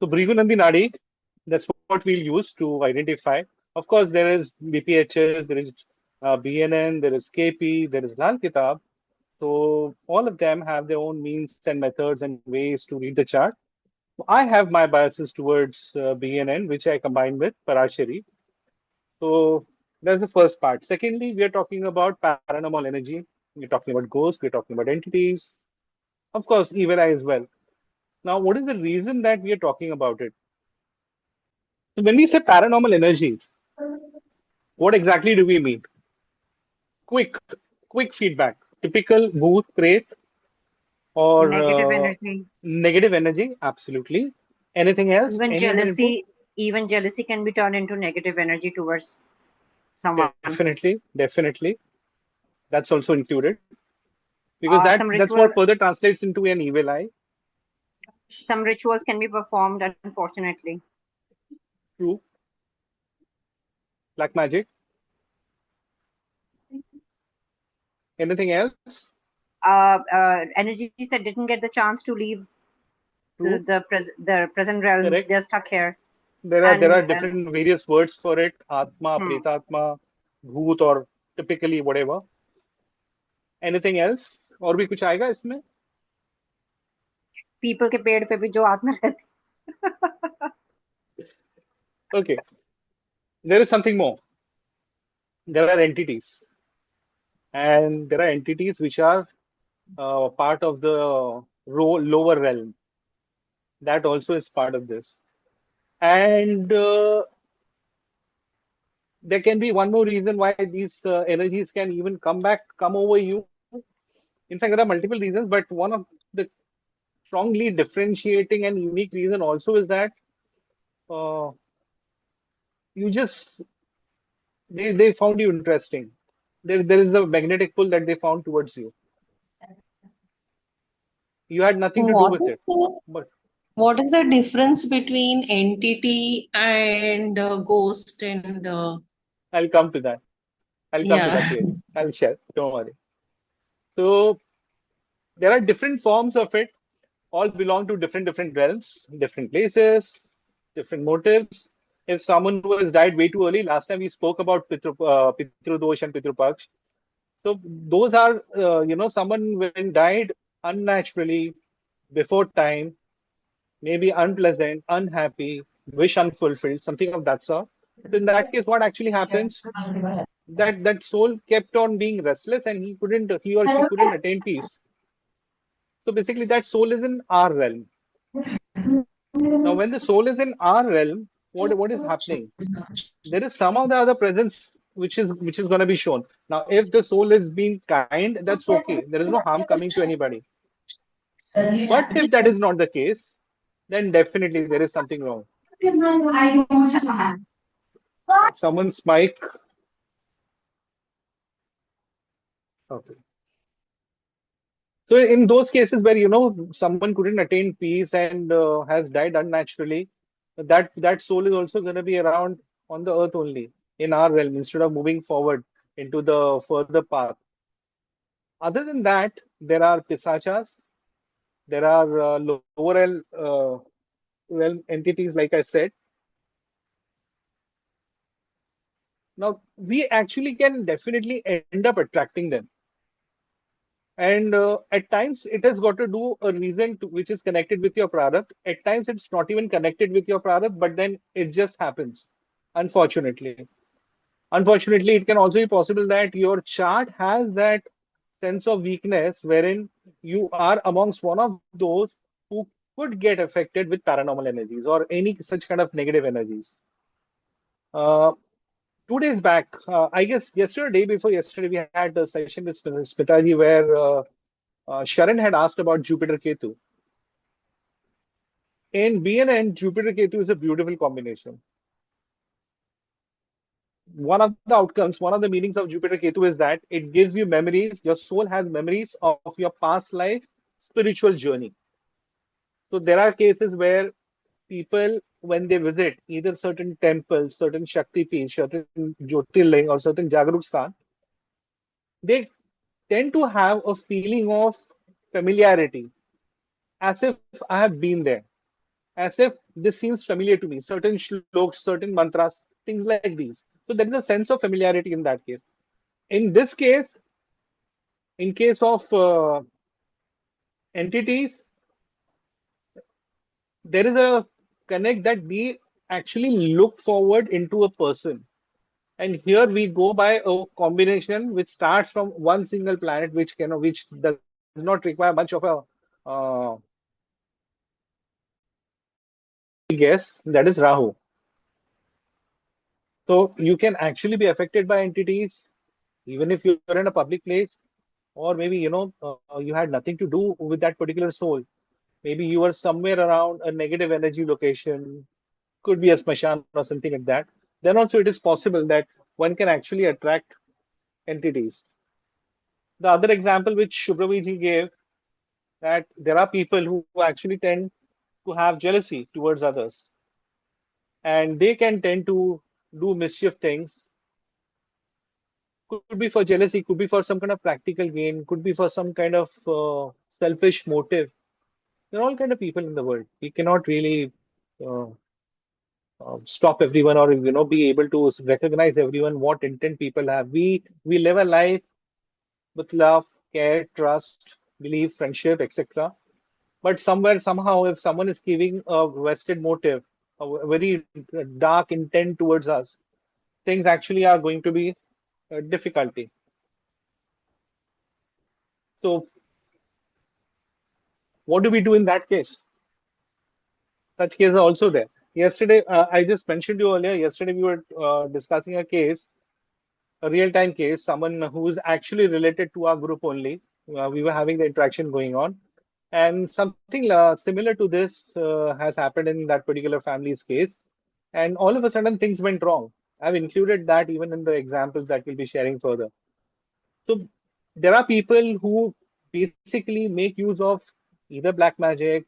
So Bhrigu Nandi Nadi, that's what we'll use to identify. Of course, there is BPHS, there is BNN, there is KP, there is Lal Kitab. So all of them have their own means and methods and ways to read the chart. I have my biases towards BNN, which I combine with Parashari. So that's the first part. Secondly, we are talking about paranormal energy. We're talking about ghosts. We're talking about entities. Of course, evil eye as well. Now, what is the reason that we are talking about it? So when we say paranormal energy, what exactly do we mean? Quick, quick feedback. Typical booth, pret, or Negative energy. negative energy. Absolutely. Anything else? Even Any other input? jealousy can be turned into negative energy towards someone. Definitely, definitely. That's also included because Some that's what rituals, further translates into an evil eye. some rituals can be performed, unfortunately. True. Black magic. Anything else? Energies that didn't get the chance to leave True. the present realm, Correct. they're stuck here. There are And different various words for it. Atma, hmm, pretatma, bhoot, or typically whatever. Anything else? और भी कुछ आएगा इसमें? People के पेड़ पे भी जो आत्मा रहती. Okay. There is something more. There are entities, and there are entities which are part of the lower realm. That also is part of this. And there can be one more reason why these energies can even come over you. In fact, there are multiple reasons, but one of the strongly differentiating and unique reason also is that uh, you just they found you interesting. There is a magnetic pull that they found towards you. You had nothing to do What with is it, the but what is the difference between entity and ghost and I'll come to that. I'll come to yeah. that really. I'll share. Don't worry. So there are different forms of it. All belong to different realms, different places, different motives. If someone who has died way too early, last time we spoke about Pitrudosh and Pitrupaksh. So those are, someone when died unnaturally, before time, maybe unpleasant, unhappy, wish unfulfilled, something of that sort. So in that case, what actually happens? That soul kept on being restless, and he or she couldn't attain peace. So basically, that soul is in our realm. Now, when the soul is in our realm, what is happening? There is some of the other presence which is going to be shown. Now, if the soul is being kind, that's okay. There is no harm coming to anybody. But if that is not the case, then definitely there is something wrong. Someone's mic. Okay. So in those cases where someone couldn't attain peace and has died unnaturally, that soul is also going to be around on the earth only in our realm instead of moving forward into the further path. Other than that, there are pisachas, there are lower realm entities, like I said. Now we actually can definitely end up attracting them. And at times it has got to do a reason which is connected with your product. At times it's not even connected with your product, but then it just happens. Unfortunately, unfortunately, it can also be possible that your chart has that sense of weakness wherein you are amongst one of those who could get affected with paranormal energies or any such kind of negative energies. Uh, 2 days back, I guess yesterday, day before yesterday, we had a session with Smitaji where Sharan had asked about Jupiter Ketu. In BNN, Jupiter Ketu is a beautiful combination. One of the outcomes, one of the meanings of Jupiter Ketu is that it gives you memories. Your soul has memories of your past life, spiritual journey. So there are cases where people, when they visit either certain temples, certain Shakti Peeth, certain Jyotirling, or certain Jagruk Sthan, they tend to have a feeling of familiarity, as if I have been there. as if this seems familiar to me. Certain shloks, certain mantras, things like these. So there is a sense of familiarity in that case. In this case, in case of entities, there is a connect that we actually look forward into a person. And here we go by a combination which starts from one single planet, which does not require much of a guess. That is Rahu. So you can actually be affected by entities, even if you're in a public place, or maybe you had nothing to do with that particular soul. Maybe you were somewhere around a negative energy location, could be a smashan or something like that. Then also it is possible that one can actually attract entities. The other example which Shubhraviji gave, that there are people who actually tend to have jealousy towards others, and they can tend to do mischief things. Could be for jealousy, could be for some kind of practical gain, could be for some kind of selfish motive. There are all kind of people in the world. We cannot really uh, stop everyone, or be able to recognize everyone what intent people have. We live a life with love, care, trust, belief, friendship, etc. But somewhere, somehow, if someone is giving a vested motive, a very dark intent towards us, things actually are going to be difficulty. So, what do we do in that case? Such cases are also there. Yesterday, I just mentioned you earlier. Yesterday, we were discussing a case, a real-time case, someone who is actually related to our group only. We were having the interaction going on, and something similar to this has happened in that particular family's case. And all of a sudden, things went wrong. I've included that even in the examples that we'll be sharing further. So there are people who basically make use of either black magic.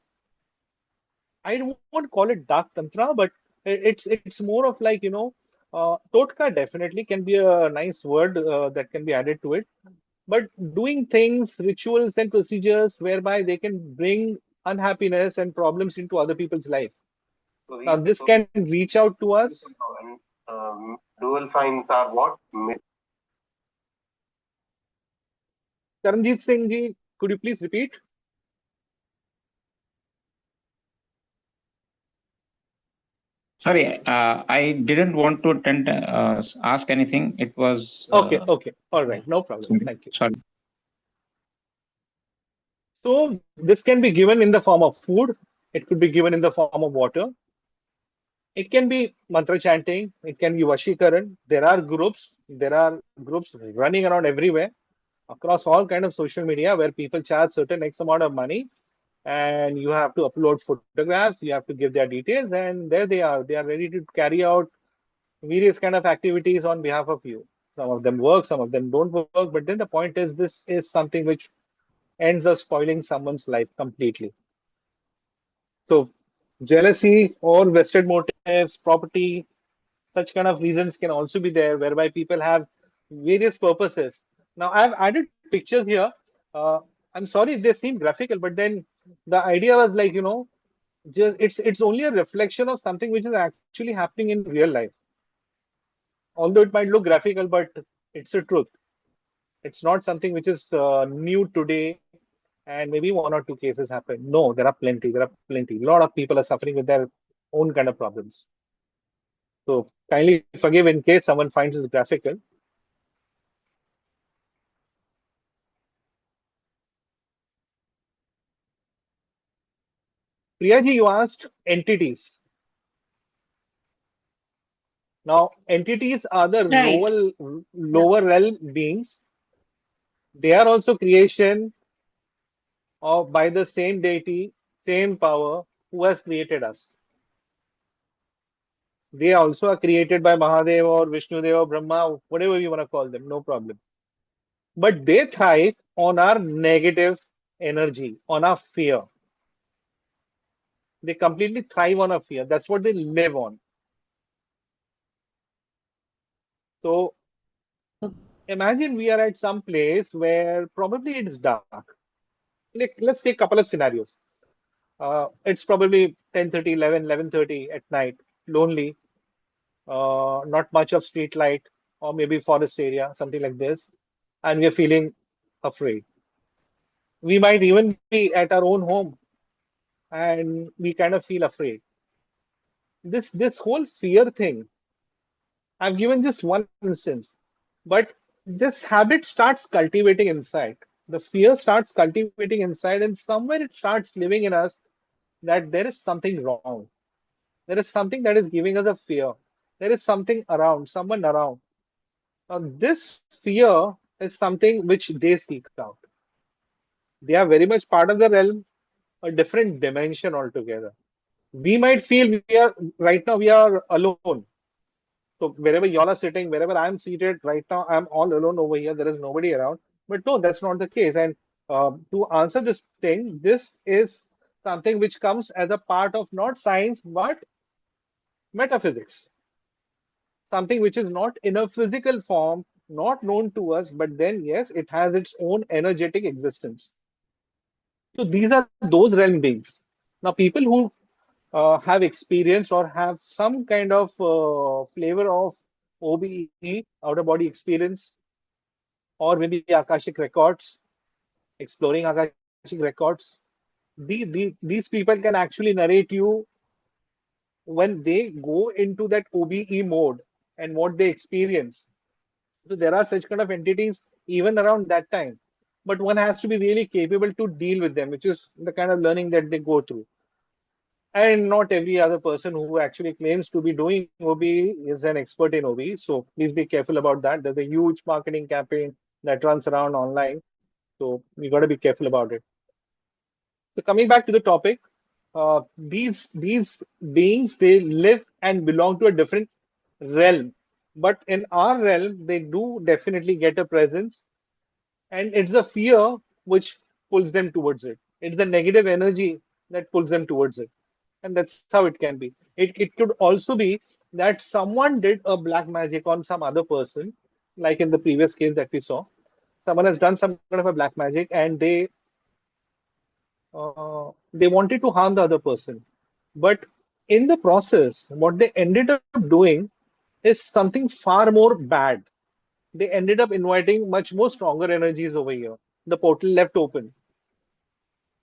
I won't call it dark tantra, but it's more of like totka definitely can be a nice word that can be added to it. But doing things, rituals and procedures whereby they can bring unhappiness and problems into other people's life. Now this can reach out to us. Dual signs are what? Charanjit Singh ji, could you please repeat? Sorry, I didn't want to ask anything. It was Okay, all right, no problem. Thank you. sorry. So this can be given in the form of food. It could be given in the form of water. It can be mantra chanting. It can be vashikaran. There are groups. There are groups running around everywhere across all kind of social media where people charge certain X amount of money, and you have to upload photographs. You have to give their details, and there they are. They are ready to carry out various kind of activities on behalf of you. Some of them work, some of them don't work. But then the point is, this is something which ends up spoiling someone's life completely. So jealousy or vested motives, property, such kind of reasons can also be there, whereby people have various purposes. Now I've added pictures here. I'm sorry if they seem graphical, but then the idea was like, just it's only a reflection of something which is actually happening in real life. Although it might look graphical, but it's a truth. It's not something which is new today, and maybe one or two cases happen. No, there are plenty. There are plenty. A lot of people are suffering with their own kind of problems. So kindly forgive in case someone finds this graphical. Priyaji, you asked entities. Now, entities are the Right. Yeah. lower realm beings. They are also creation of by the same deity, same power who has created us. They also are created by Mahadev or Vishnu Dev or Brahma, whatever you want to call them, no problem. But they thrive on our negative energy, on our fear. They completely thrive on our fear. That's what they live on. So imagine we are at some place where probably it's dark. Like, let's take a couple of scenarios. It's probably 10:30, 11:30 at night, lonely, not much of street light, or maybe forest area, something like this, and we are feeling afraid. We might even be at our own home and we kind of feel afraid. This whole fear thing, I've given just one instance, but this habit starts cultivating inside. The fear starts cultivating inside, and somewhere it starts living in us that there is something wrong. There is something that is giving us a fear. There is something around, someone around. Now, this fear is something which they seek out. They are very much part of the realm, a different dimension altogether. We might feel we are right now we are alone. So wherever y'all are sitting, wherever I'm seated right now, I'm all alone over here. There is nobody around. But no, that's not the case. And to answer this thing, this is something which comes as a part of not science but metaphysics. Something which is not in a physical form, not known to us, but then yes, it has its own energetic existence. So these are those realm beings. Now, people who have experienced or have some kind of flavor of OBE, outer body experience, or maybe Akashic records, exploring Akashic records, these people can actually narrate you when they go into that OBE mode and what they experience. So there are such kind of entities even around that time. But one has to be really capable to deal with them, which is the kind of learning that they go through. And not every other person who actually claims to be doing OB is an expert in OB. So please be careful about that. There's a huge marketing campaign that runs around online. So we got to be careful about it. So coming back to the topic, these beings, they live and belong to a different realm. But in our realm, they do definitely get a presence, and it's the fear which pulls them towards it. It's the negative energy that pulls them towards it, and that's how it can be. It could also be that someone did a black magic on some other person, like in the previous case that we saw. Someone has done some kind of a black magic, and they wanted to harm the other person, but in the process, what they ended up doing is something far more bad. They ended up inviting much more stronger energies over here. The portal left open.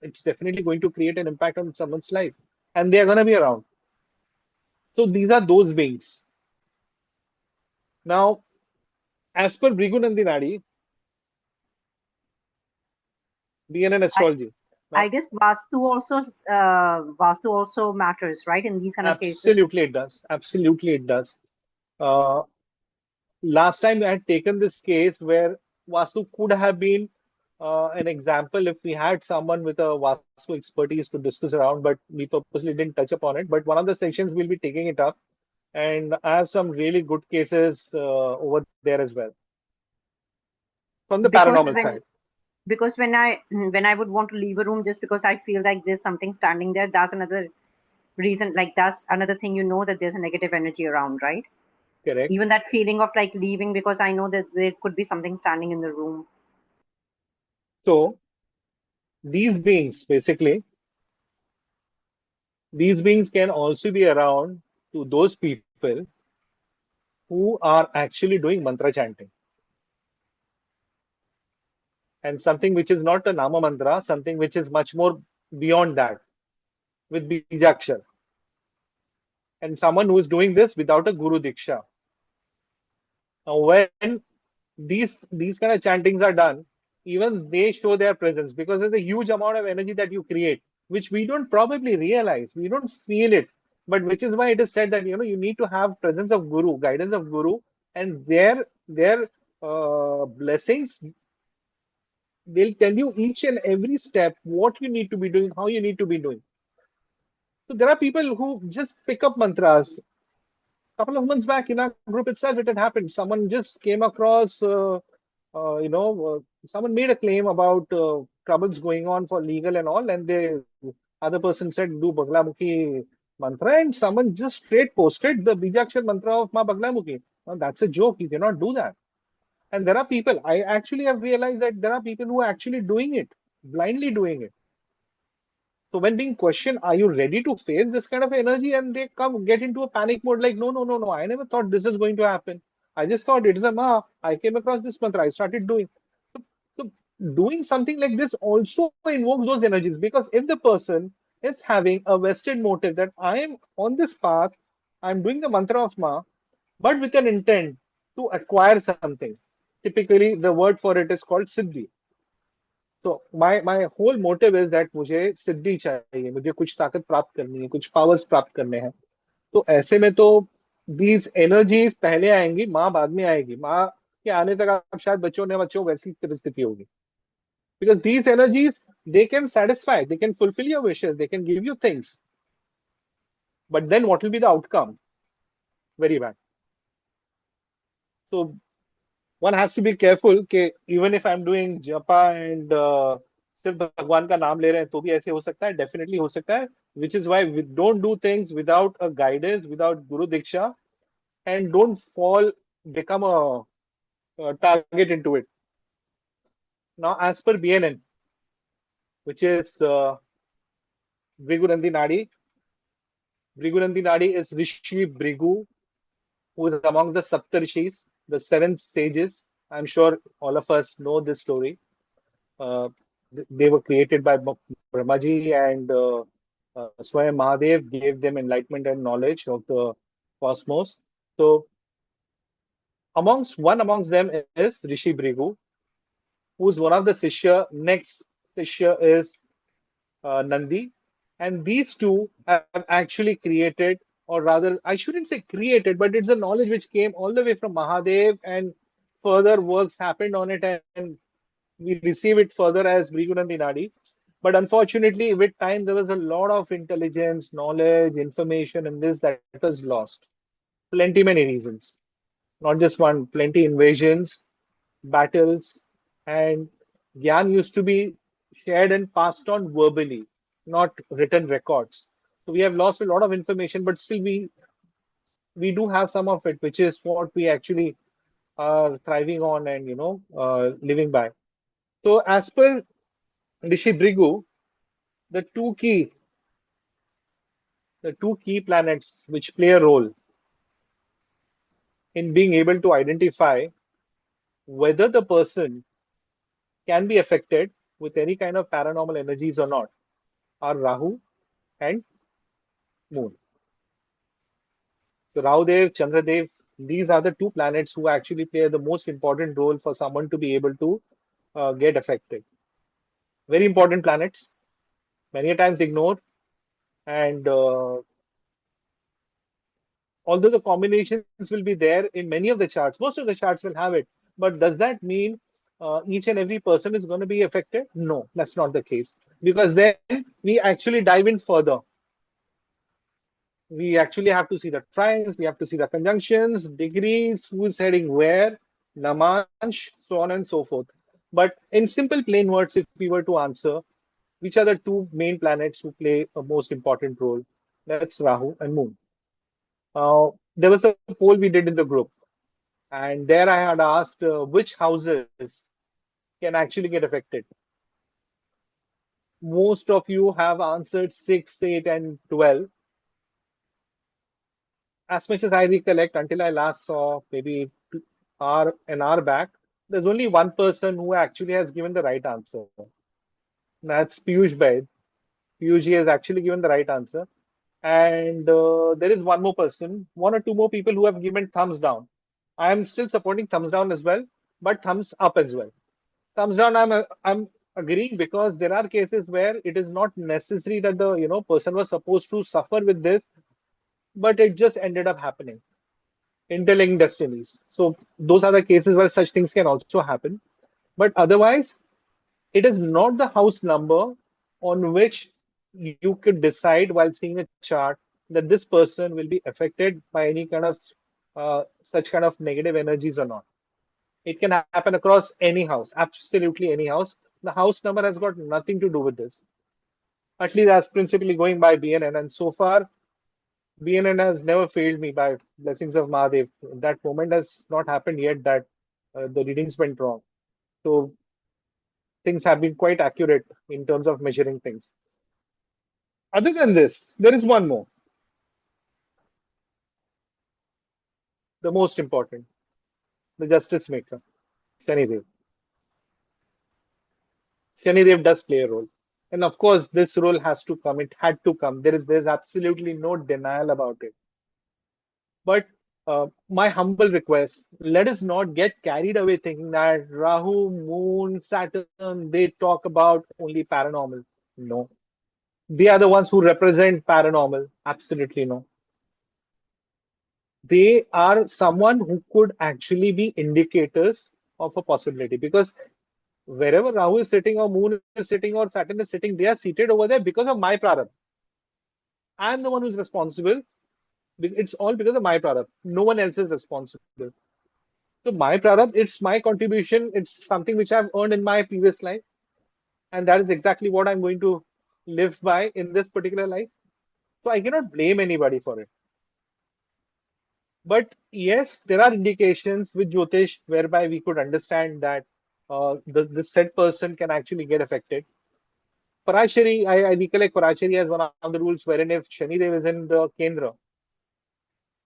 It's definitely going to create an impact on someone's life, and they are going to be around. So these are those beings. Now, as per Bhrigu Nandi Nadi, BNN I, astrology. I Now, guess Vastu also matters, right? In these kind of cases. absolutely it does. Absolutely it does. Uh, Last time I had taken this case where Vastu could have been an example if we had someone with a Vastu expertise to discuss around, but we purposely didn't touch upon it. But one of the sections we'll be taking it up, and I have some really good cases over there as well from the Because paranormal side. when I would want to leave a room just because I feel like there's something standing there, that's another reason. Like that's another thing, that there's a negative energy around, right? Correct. Even that feeling of like leaving because I know that there could be something standing in the room. So these beings, basically, these beings can also be around to those people who are actually doing mantra chanting. And something which is not a Nama mantra, something which is much more beyond that with Bijakshar. And someone who is doing this without a Guru Diksha. Now, when these kind of chantings are done, even they show their presence because there's a huge amount of energy that you create, which we don't probably realize. We don't feel it. But which is why it is said that you need to have presence of Guru, guidance of Guru, and their blessings. They'll tell you each and every step what you need to be doing, how you need to be doing. So there are people who just pick up mantras. A couple of months back in our group itself, it had happened. Someone just came across, someone made a claim about troubles going on for legal and all, and the other person said, do Baglamukhi mantra, and someone just straight posted the Bijakshar mantra of Ma Baglamukhi. Now, that's a joke. You cannot do that. And there are people, I actually have realized that there are people who are actually doing it, blindly doing it. So when being questioned, are you ready to face this kind of energy? And they get into a panic mode, like, no, no, no, no, I never thought this is going to happen. I just thought it is a ma. I came across this mantra. I started doing. So doing something like this also invokes those energies, because if the person is having a vested motive that I am on this path, I'm doing the mantra of ma, but with an intent to acquire something. Typically, the word for it is called siddhi. So my whole motive is that मुझे सिद्धि चाहिए, मुझे कुछ ताकत प्राप्त करनी है, कुछ powers प्राप्त करने हैं. तो ऐसे में तो these energies पहले आएंगी, माँ बाद में आएगी. माँ के आने तक आप शायद बच्चों वैसी परिस्थिति होगी. Because these energies, they can satisfy, they can fulfill your wishes, they can give you things. But then what will be the outcome? Very bad. So one has to be careful कि even if I'm doing japa and सिर्फ भगवान का नाम ले रहे हैं तो भी ऐसे हो सकता है, definitely हो सकता है, which is why we don't do things without a guidance, without guru diksha, and don't become a target into it. Now, as per BNN, which is Bhrigu Nandi Nadi, Bhrigu Nandi Nadi is Rishi Bhrigu, who is among the Saptarshis, the seven sages. I'm sure all of us know this story. Uh, they were created by Brahmaji, and Swayam Mahadev gave them enlightenment and knowledge of the cosmos. So, amongst them is Rishi Bhrigu, who is one of the Sishya. Next Sishya is Nandi, and these two have actually created, or rather, I shouldn't say created, but it's a knowledge which came all the way from Mahadev, and further works happened on it, and we receive it further as Bhrigu Nandi Nadi. But unfortunately, with time, there was a lot of intelligence, knowledge, information in this that was lost. Plenty many reasons, not just one. Plenty invasions, battles, and Gyan used to be shared and passed on verbally, not written records. So we have lost a lot of information, but still we do have some of it, which is what we actually are thriving on and living by. So as per Rishi Bhrigu, the two key the two key planets which play a role in being able to identify whether the person can be affected with any kind of paranormal energies or not are Rahu and Moon. So Rahudev, Chandradev, these are the two planets who actually play the most important role for someone to be able to get affected. Very important planets, many a times ignored, and although the combinations will be there in many of the charts, most of the charts will have it. But does that mean each and every person is going to be affected? No, that's not the case. Because then we actually dive in further. We actually have to see the trines, we have to see the conjunctions, degrees, who's heading where, Namansh, so on and so forth. But in simple plain words, if we were to answer, which are the two main planets who play a most important role? That's Rahu and Moon. There was a poll we did in the group, and there I had asked which houses can actually get affected. Most of you have answered 6, 8, and 12. As much as I recollect, until I last saw maybe an hour back, there's only one person who actually has given the right answer. That's Piyush Baid. Piyush has actually given the right answer. And there is one more person, one or two more people who have given thumbs down. I am still supporting thumbs down as well, but thumbs up as well. Thumbs down, I'm agreeing, because there are cases where it is not necessary that the person was supposed to suffer with this, but it just ended up happening. Interlinked destinies. So those are the cases where such things can also happen. But otherwise, it is not the house number on which you could decide while seeing a chart that this person will be affected by any kind of such kind of negative energies or not. It can happen across any house, absolutely any house. The house number has got nothing to do with this. At least that's principally going by BNN, and so far BNN has never failed me by blessings of Mahadev. That moment has not happened yet that the readings went wrong. So things have been quite accurate in terms of measuring things. Other than this, there is one more, the most important, the justice maker, Shanidev. Shanidev does play a role. And of course, this role has to come. It had to come. There's absolutely no denial about it. But my humble request, let us not get carried away thinking that Rahu, Moon, Saturn, they talk about only paranormal. No. They are the ones who represent paranormal. Absolutely no. They are someone who could actually be indicators of a possibility, because wherever Rahu is sitting or Moon is sitting or Saturn is sitting, they are seated over there because of my prarabdha. I'm the one who's responsible. It's all because of my prarabdha. No one else is responsible. So my prarabdha, it's my contribution. It's something which I've earned in my previous life, and that is exactly what I'm going to live by in this particular life. So I cannot blame anybody for it. But yes, there are indications with Jyotish whereby we could understand that the said person can actually get affected. Parashari, I recollect Parashari as one of the rules wherein if Shanidev is in the Kendra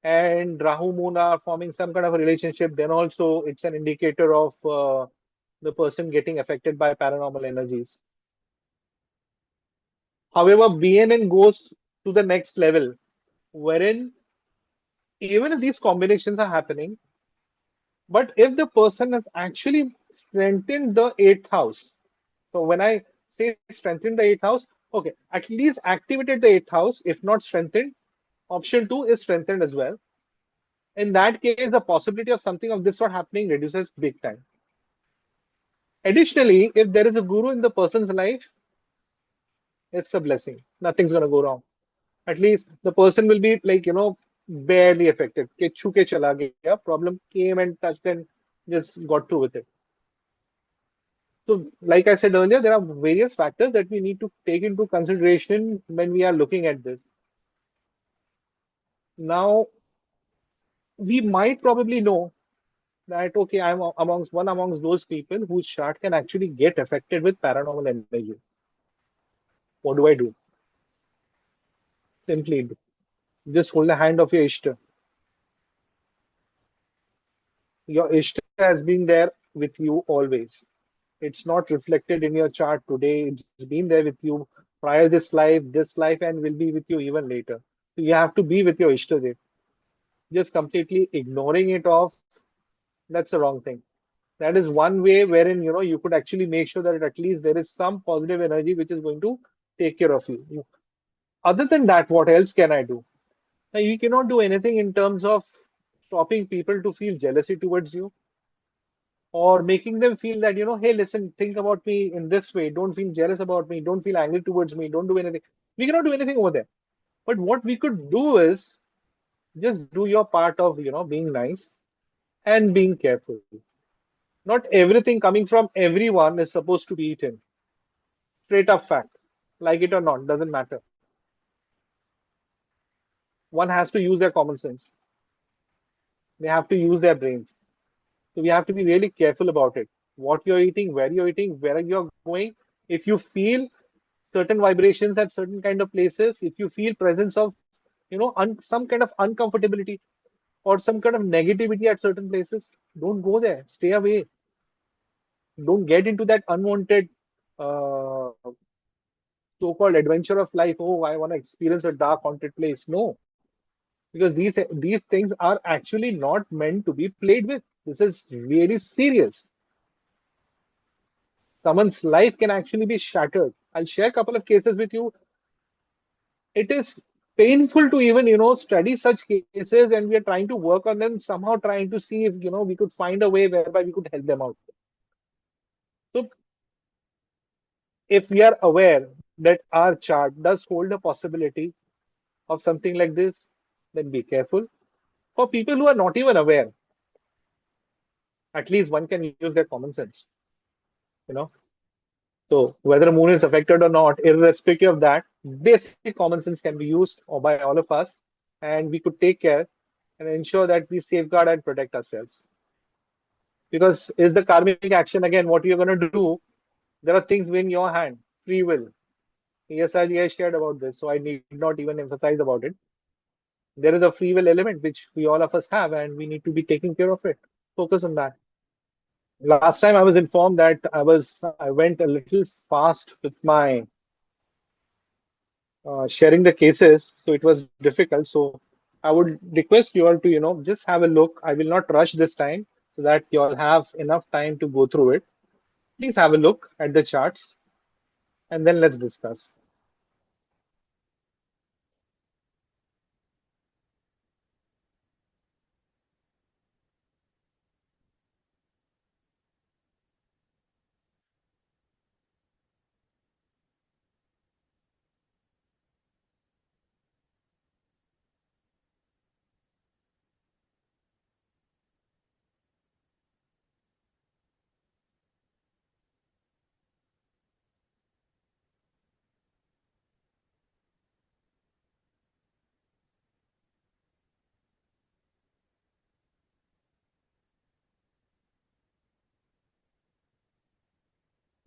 and Rahu Moon are forming some kind of a relationship, then also it's an indicator of the person getting affected by paranormal energies. However, BNN goes to the next level, wherein even if these combinations are happening, but if the person has actually strengthened the eighth house, so when I say strengthen the eighth house, okay, at least activated the eighth house, if not strengthened, option two is strengthened as well. In that case, the possibility of something of this sort happening reduces big time. Additionally, if there is a guru in the person's life, it's a blessing. Nothing's going to go wrong. At least the person will be like, barely affected. Ke chhu ke chala gaya. Problem came and touched and just got through with it. So, like I said earlier, there are various factors that we need to take into consideration when we are looking at this. Now, we might probably know that, okay, I'm amongst those people whose chart can actually get affected with paranormal energy. What do I do? Simply just hold the hand of your Ishta. Your Ishta has been there with you always. It's not reflected in your chart today. It's been there with you prior this life, and will be with you even later. So you have to be with your Ishtadev. Just completely ignoring it off, that's the wrong thing. That is one way wherein you could actually make sure that at least there is some positive energy which is going to take care of you. Other than that, what else can I do? Now, you cannot do anything in terms of stopping people to feel jealousy towards you, or making them feel that, hey, listen, think about me in this way. Don't feel jealous about me. Don't feel angry towards me. Don't do anything. We cannot do anything over there. But what we could do is just do your part of, being nice and being careful. Not everything coming from everyone is supposed to be eaten. Straight up fact. Like it or not, doesn't matter. One has to use their common sense. They have to use their brains. So we have to be really careful about it. What you're eating, where you're going. If you feel certain vibrations at certain kind of places, if you feel presence of, some kind of uncomfortability or some kind of negativity at certain places, don't go there. Stay away. Don't get into that unwanted uh, so-called adventure of life. Oh, I want to experience a dark haunted place. No, because these things are actually not meant to be played with. This is really serious. Someone's life can actually be shattered. I'll share a couple of cases with you. It is painful to even study such cases, and we are trying to work on them, somehow trying to see if we could find a way whereby we could help them out. So if we are aware that our chart does hold a possibility of something like this, then be careful. For people who are not even aware, at least one can use their common sense. You know, so whether a moon is affected or not, irrespective of that, basic common sense can be used or by all of us, and we could take care and ensure that we safeguard and protect ourselves. Because is the karmic action again what you're going to do? There are things in your hand, free will. ESRG shared about this, so I need not even emphasize about it. There is a free will element which we all of us have, and we need to be taking care of it. Focus on that. Last time I was informed that I went a little fast with my sharing the cases, so it was difficult. So I would request you all to just have a look. I will not rush this time so that you all have enough time to go through it. Please have a look at the charts and then let's discuss.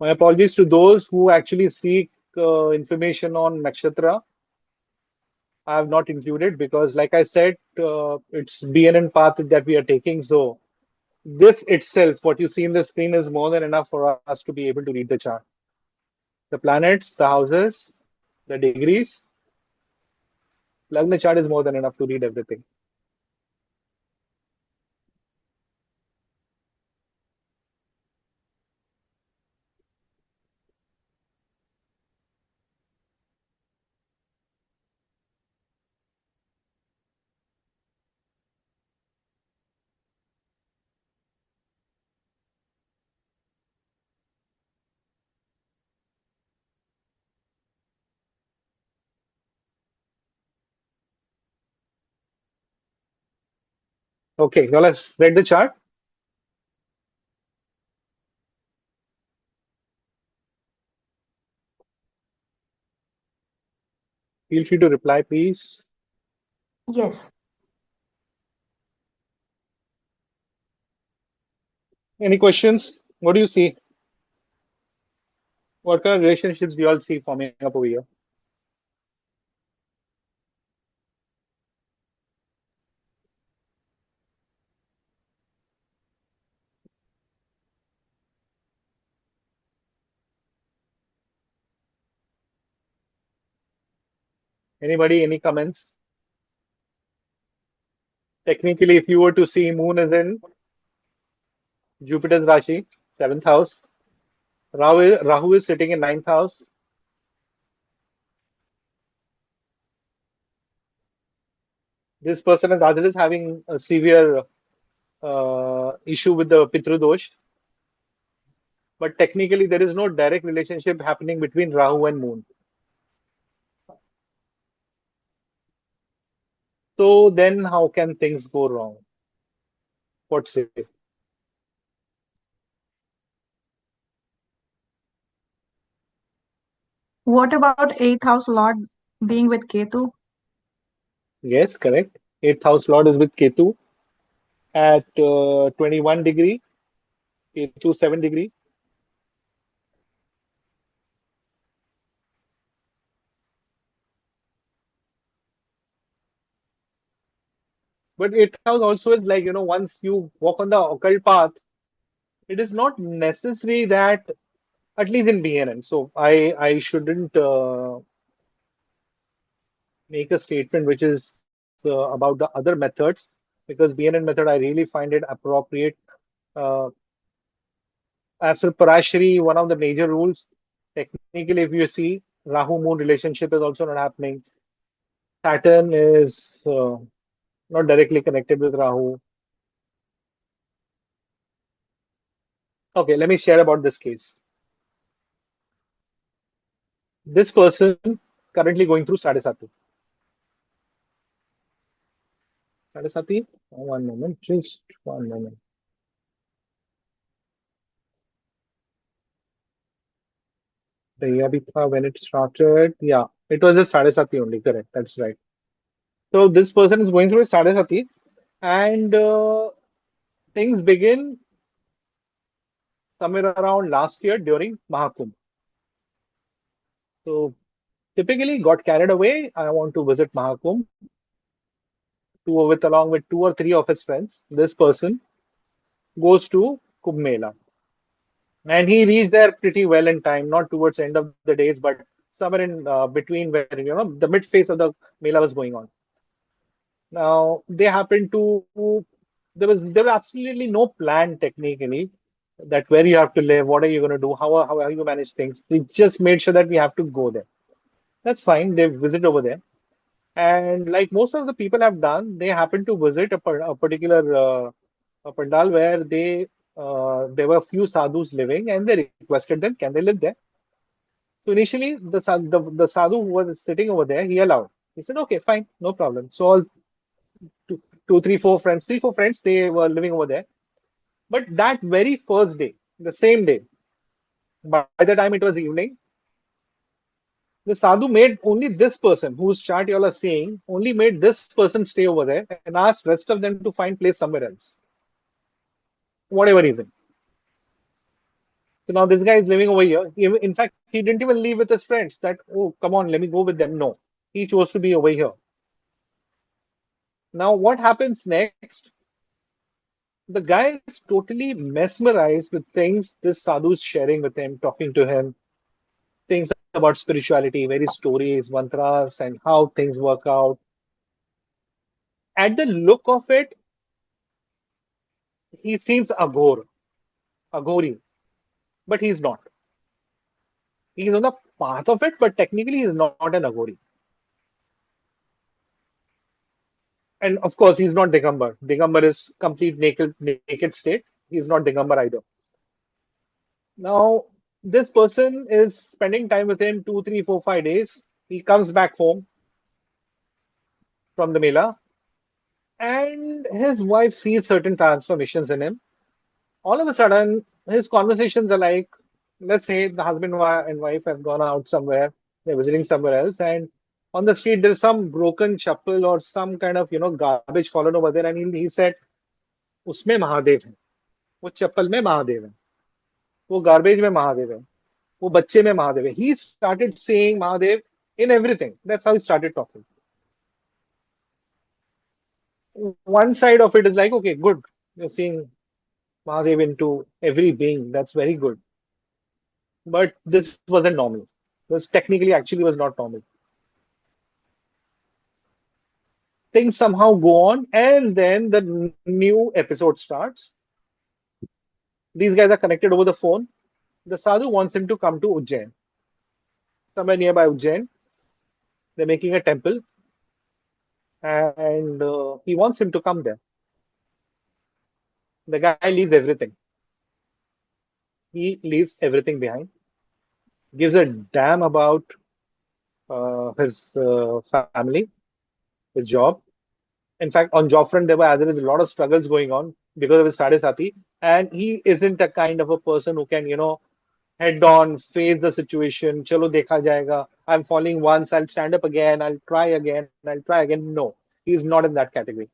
My apologies to those who actually seek information on nakshatra. I have not included because, like I said, it's BNN path that we are taking. So this itself, what you see in the screen, is more than enough for us to be able to read the chart. The planets, the houses, the degrees, Lagna chart is more than enough to read everything. Okay, now let's read the chart. Feel free to reply, please. Yes. Any questions? What do you see? What kind of relationships do you all see forming up over here? Anybody, any comments? Technically, if you were to see, Moon is in Jupiter's Rashi, 7th house. Rahu is sitting in 9th house. This person is either is having a severe issue with the Pitru Dosh, but technically there is no direct relationship happening between Rahu and Moon. So then how can things go wrong? What say? What about eighth house Lord being with Ketu? Yes, correct. 8th house Lord is with Ketu at 21 degree, Ketu 7 degree. But 8th house also is like, once you walk on the occult path, it is not necessary that, at least in BNN. So I shouldn't make a statement which is about the other methods, because BNN method I really find it appropriate. Uh, as for Parashari, one of the major rules, technically, if you see, Rahu Moon relationship is also not happening. Saturn is not directly connected with Rahu. Okay, let me share about this case. This person currently going through Sadhasati. Sadhasati, one moment, just one moment. The Yabitha, when it started, yeah, it was just Sadhasati only, correct, that's right. So this person is going through a Sadhasati, and things begin somewhere around last year during Mahakumbh. So typically got carried away. I want to visit Mahakumbh along with 2 or 3 of his friends. This person goes to Kumbh Mela. And he reached there pretty well in time, not towards the end of the days, but somewhere in between where, the mid phase of the Mela was going on. Now, they happened to, there was absolutely no plan technically that where you have to live, what are you going to do, how you manage things. They just made sure that we have to go there. That's fine. They visit over there. And like most of the people have done, they happen to visit a particular a pandal where there were a few sadhus living, and they requested them, can they live there? So initially, the sadhu who was sitting over there, he allowed. He said, okay, fine, no problem. So all two, three, four friends, 3, 4 friends, they were living over there. But that very first day, the same day, by the time it was evening, the sadhu made only this person whose chart you all are seeing, only made this person stay over there and asked rest of them to find place somewhere else, whatever reason. So now this guy is living over here. In fact, he didn't even leave with his friends that, oh, come on, let me go with them. No, he chose to be over here. Now, what happens next? The guy is totally mesmerized with things this sadhu is sharing with him, talking to him, things about spirituality, various stories, mantras, and how things work out. At the look of it, he seems agori, but he's not. He's on the path of it, but technically he's not an agori. And of course, he's not Digambar. Digambar is complete naked state. He's not Digambar either. Now, this person is spending time with him 2, 3, 4, 5 days. He comes back home from the Mela, and his wife sees certain transformations in him. All of a sudden, his conversations are like, let's say the husband and wife have gone out somewhere, they're visiting somewhere else, and on the street there's some broken chappal or some kind of garbage fallen over there, and he said, "उसमें महादेव है, वो चप्पल में महादेव है, वो garbage में महादेव है, वो बच्चे में महादेव है." He started saying Mahadev in everything. That's how he started talking. One side of it is like, okay, good, you're seeing Mahadev into every being. That's very good. But this wasn't normal. This technically actually was not normal. Things somehow go on, and then the new episode starts. These guys are connected over the phone. The sadhu wants him to come to Ujjain, somewhere nearby Ujjain. They're making a temple, and he wants him to come there. The guy leaves everything. He leaves everything behind, gives a damn about his family, his job. In fact, on job front, there is a lot of struggles going on because of his Sadhe and he isn't a kind of a person who can, head on, face the situation. Chalo dekha jayega. I'm falling once, I'll stand up again, I'll try again, I'll try again. No, he's not in that category.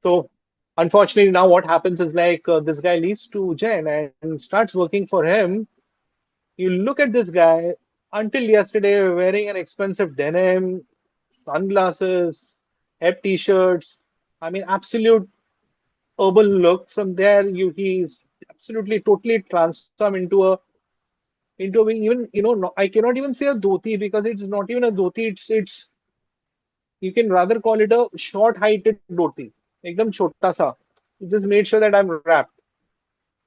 So, unfortunately, now what happens is like this guy leaves to Jen and starts working for him. You look at this guy until yesterday wearing an expensive denim, sunglasses, hep t-shirts. I mean, absolute urban look. From there, he's absolutely totally transformed into a even no, I cannot even say a dhoti because it's not even a dhoti. It's you can rather call it a short-heighted dhoti, ekdam chota sa. He just made sure that I'm wrapped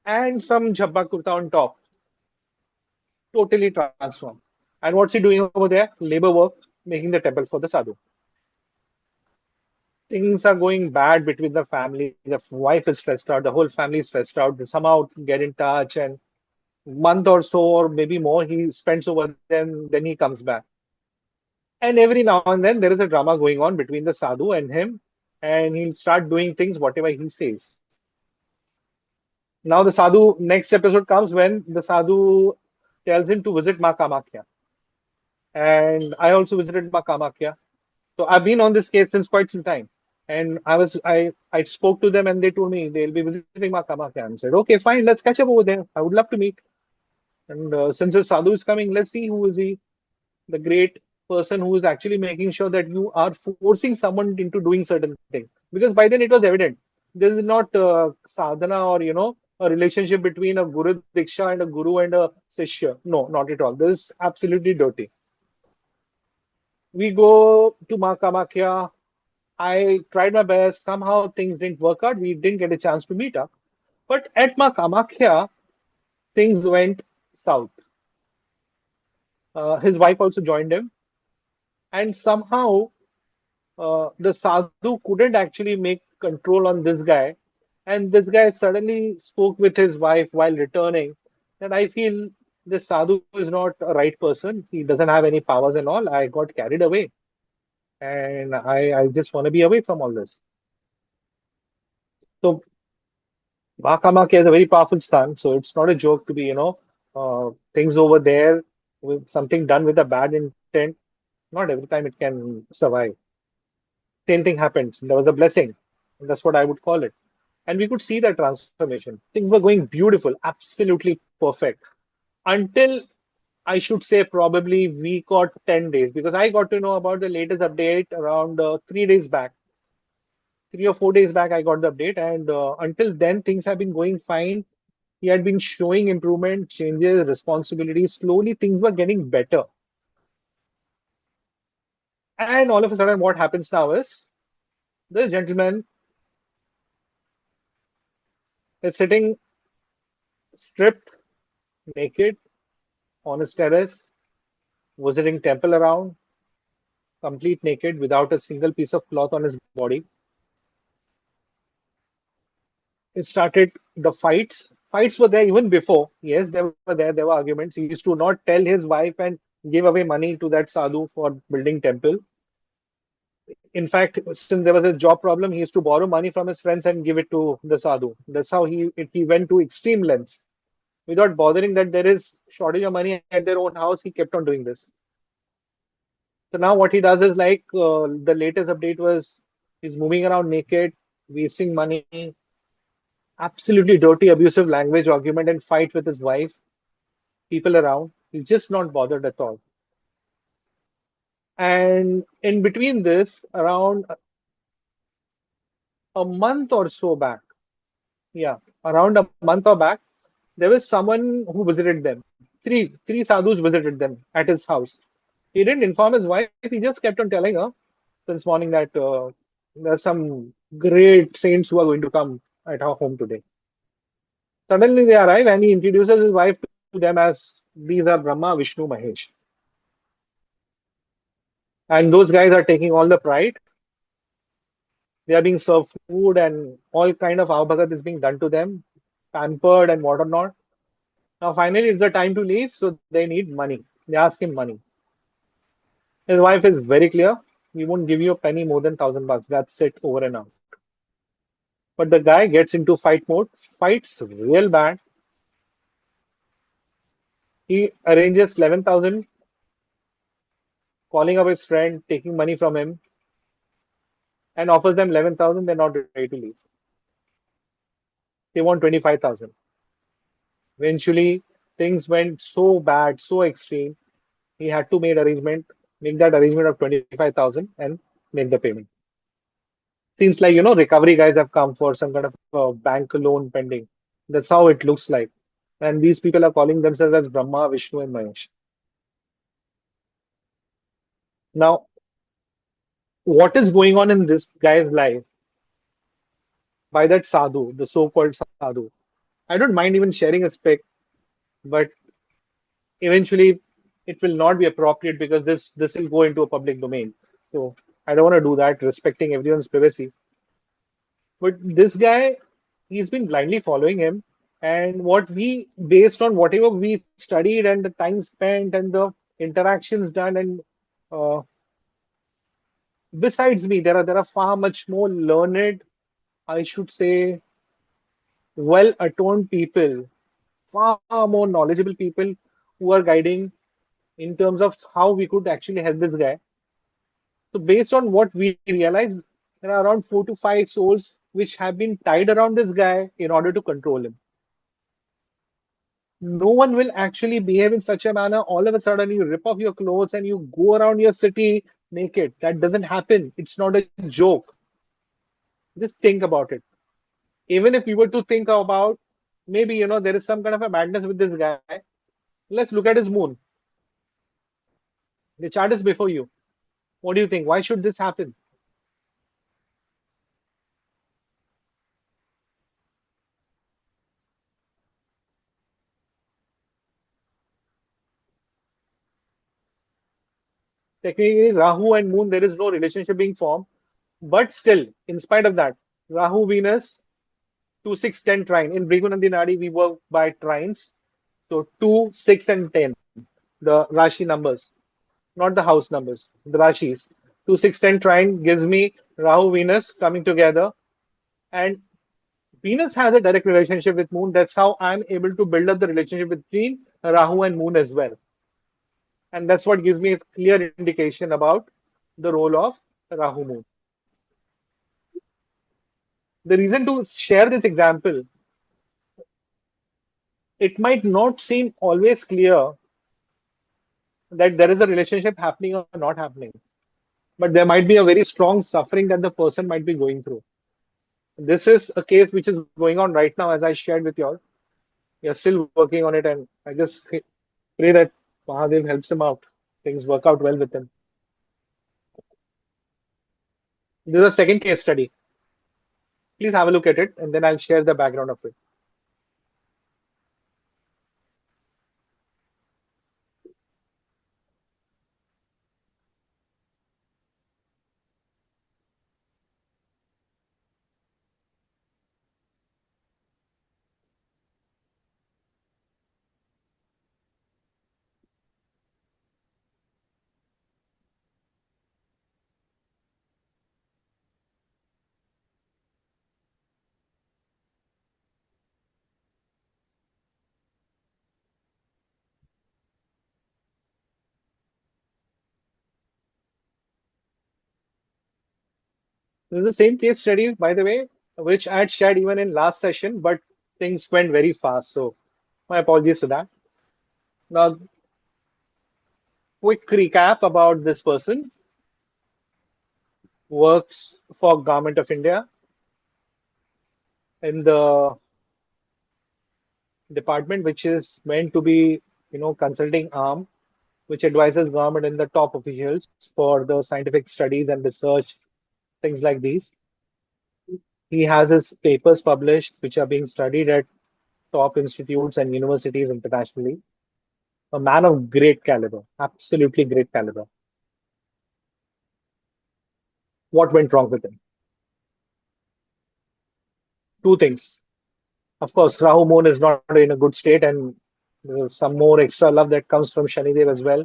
and some jhabba kurta on top. Totally transformed. And what's he doing over there? Labor work, making the temple for the sadhu. Things are going bad between the family. The wife is stressed out. The whole family is stressed out. They somehow get in touch, and month or so, or maybe more, he spends over. Then he comes back. And every now and then, there is a drama going on between the sadhu and him, and he'll start doing things whatever he says. Now the sadhu, next episode comes when the sadhu tells him to visit Ma Kamakhya. And I also visited Ma Kamakhya. So I've been on this case since quite some time. And I spoke to them and they told me they'll be visiting Ma Kamakhya. And said, okay, fine, let's catch up over there. I would love to meet. And since the sadhu is coming, let's see who is he. the great person who is actually making sure that you are forcing someone into doing certain things. Because by then it was evident. This is not sadhana or, a relationship between a guru diksha and a guru and a sishya. No, not at all. This is absolutely dirty. We go to Ma Kamakhya. I tried my best. Somehow things didn't work out. We didn't get a chance to meet up. But at Ma Kamakhya, things went south. His wife also joined him. And somehow the sadhu couldn't actually make control on this guy. And this guy suddenly spoke with his wife while returning. And I feel this sadhu is not a right person. He doesn't have any powers and all. I got carried away. And I just want to be away from all this. So Mahakamakya is a very powerful stun. So it's not a joke to be, things over there with something done with a bad intent. Not every time it can survive. Same thing happened. There was a blessing. And that's what I would call it. And we could see that transformation. Things were going beautiful, absolutely perfect. Until I should say probably week or 10 days, because I got to know about the latest update around 3 days back. 3 or 4 days back, I got the update. And until then, things have been going fine. He had been showing improvement, changes, responsibilities. Slowly, things were getting better. And all of a sudden, what happens now is this gentleman is sitting stripped, naked, on his terrace, visiting temple around, complete naked, without a single piece of cloth on his body. It started the fights. Fights were there even before. Yes, they were there. There were arguments. He used to not tell his wife and give away money to that sadhu for building temple. In fact, since there was a job problem, he used to borrow money from his friends and give it to the sadhu. That's how he went to extreme lengths. Without bothering that there is shortage of money at their own house, he kept on doing this. So now what he does is like the latest update was he's moving around naked, wasting money, absolutely dirty, abusive language, argument, and fight with his wife, people around. He's just not bothered at all. And in between this, around a month or so back, yeah, around a month or back, there was someone who visited them. Three sadhus visited them at his house. He didn't inform his wife. He just kept on telling her since morning that there are some great saints who are going to come at our home today. Suddenly they arrive and he introduces his wife to them as these are Brahma, Vishnu, Mahesh. And those guys are taking all the pride. They are being served food and all kind of avbhagat is being done to them, pampered and whatnot. Now finally it's the time to leave, so they need money. They ask him money. His wife is very clear. We won't give you a penny more than $1,000. That's it, over and out. But the guy gets into fight mode, fights real bad. He arranges 11,000, calling up his friend, taking money from him, and offers them 11,000. They're not ready to leave. They want 25,000. Eventually, things went so bad, so extreme. He had to make that arrangement of 25,000 and make the payment. Seems like, recovery guys have come for some kind of bank loan pending. That's how it looks like. And these people are calling themselves as Brahma, Vishnu, and Mahesh. Now, what is going on in this guy's life by that sadhu, the so-called sadhu? I don't mind even sharing a spec, but eventually it will not be appropriate because this will go into a public domain. So I don't want to do that, respecting everyone's privacy. But this guy, he's been blindly following him. And based on whatever we studied and the time spent and the interactions done, and uh, besides me, there are far much more learned, I should say, well atoned people, far more knowledgeable people who are guiding in terms of how we could actually help this guy. So based on what we realized, there are around 4 to 5 souls which have been tied around this guy in order to control him. No one will actually behave in such a manner. All of a sudden, you rip off your clothes and you go around your city naked. That doesn't happen. It's not a joke. Just think about it. Even if we were to think about maybe, there is some kind of a madness with this guy, let's look at his moon. The chart is before you. What do you think? Why should this happen? Technically, Rahu and Moon, there is no relationship being formed. But still, in spite of that, Rahu Venus 2, 6, 10 trine. In Bhrigu Nandi Nadi, we work by trines. So 2, 6, and 10, the Rashi numbers, not the house numbers, the Rashis. 2, 6, 10 trine gives me Rahu Venus coming together. And Venus has a direct relationship with Moon. That's how I'm able to build up the relationship between Rahu and Moon as well. And that's what gives me a clear indication about the role of Rahu Moon. The reason to share this example, it might not seem always clear that there is a relationship happening or not happening, but there might be a very strong suffering that the person might be going through. This is a case which is going on right now, as I shared with you all. We are still working on it, and I just pray that Mahadev helps him out. Things work out well with him. This is a second case study. Please have a look at it, and then I'll share the background of it. This is the same case study, by the way, which I had shared even in last session, but things went very fast. So my apologies for that. Now, quick recap about this person. Works for Government of India in the department which is meant to be, consulting arm, which advises government and the top officials for the scientific studies and research, things like these. He has his papers published, which are being studied at top institutes and universities internationally. A man of great caliber, absolutely great caliber. What went wrong with him? Two things. Of course, Rahu Moon is not in a good state, and there's some more extra love that comes from Shanidev as well,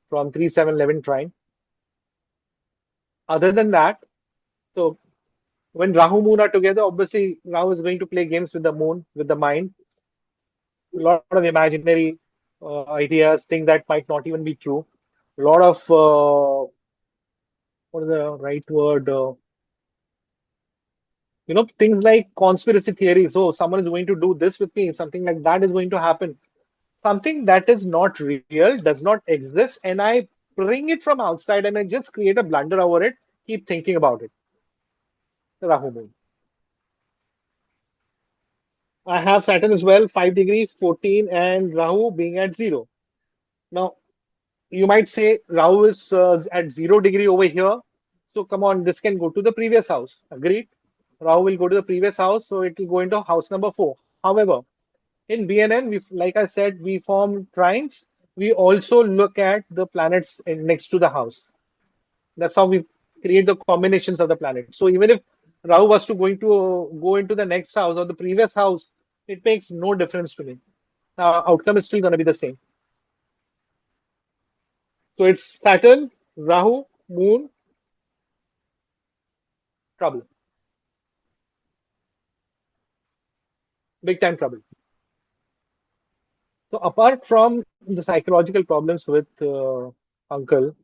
from 3, 7, 11 trine. Other than that, so when Rahu Moon are together, obviously Rahu is going to play games with the moon, with the mind. A lot of imaginary ideas, things that might not even be true. A lot of what is the right word? Things like conspiracy theories. Oh, someone is going to do this with me. Something like that is going to happen. Something that is not real, does not exist, and I bring it from outside and I just create a blunder over it. Keep thinking about it. Rahu Moon. I have Saturn as well, 5 degree, 14, and Rahu being at 0. Now, you might say Rahu is at 0 degree over here. So, come on, this can go to the previous house. Agreed? Rahu will go to the previous house, so it will go into house number 4. However, in BNN, like I said, we form trines. We also look at the planets next to the house. That's how we create the combinations of the planets. So even if Rahu was to going to go into the next house or the previous house, it makes no difference to me. Outcome is still going to be the same. So it's Saturn, Rahu, Moon, trouble. Big time trouble. So apart from the psychological problems with Uncle,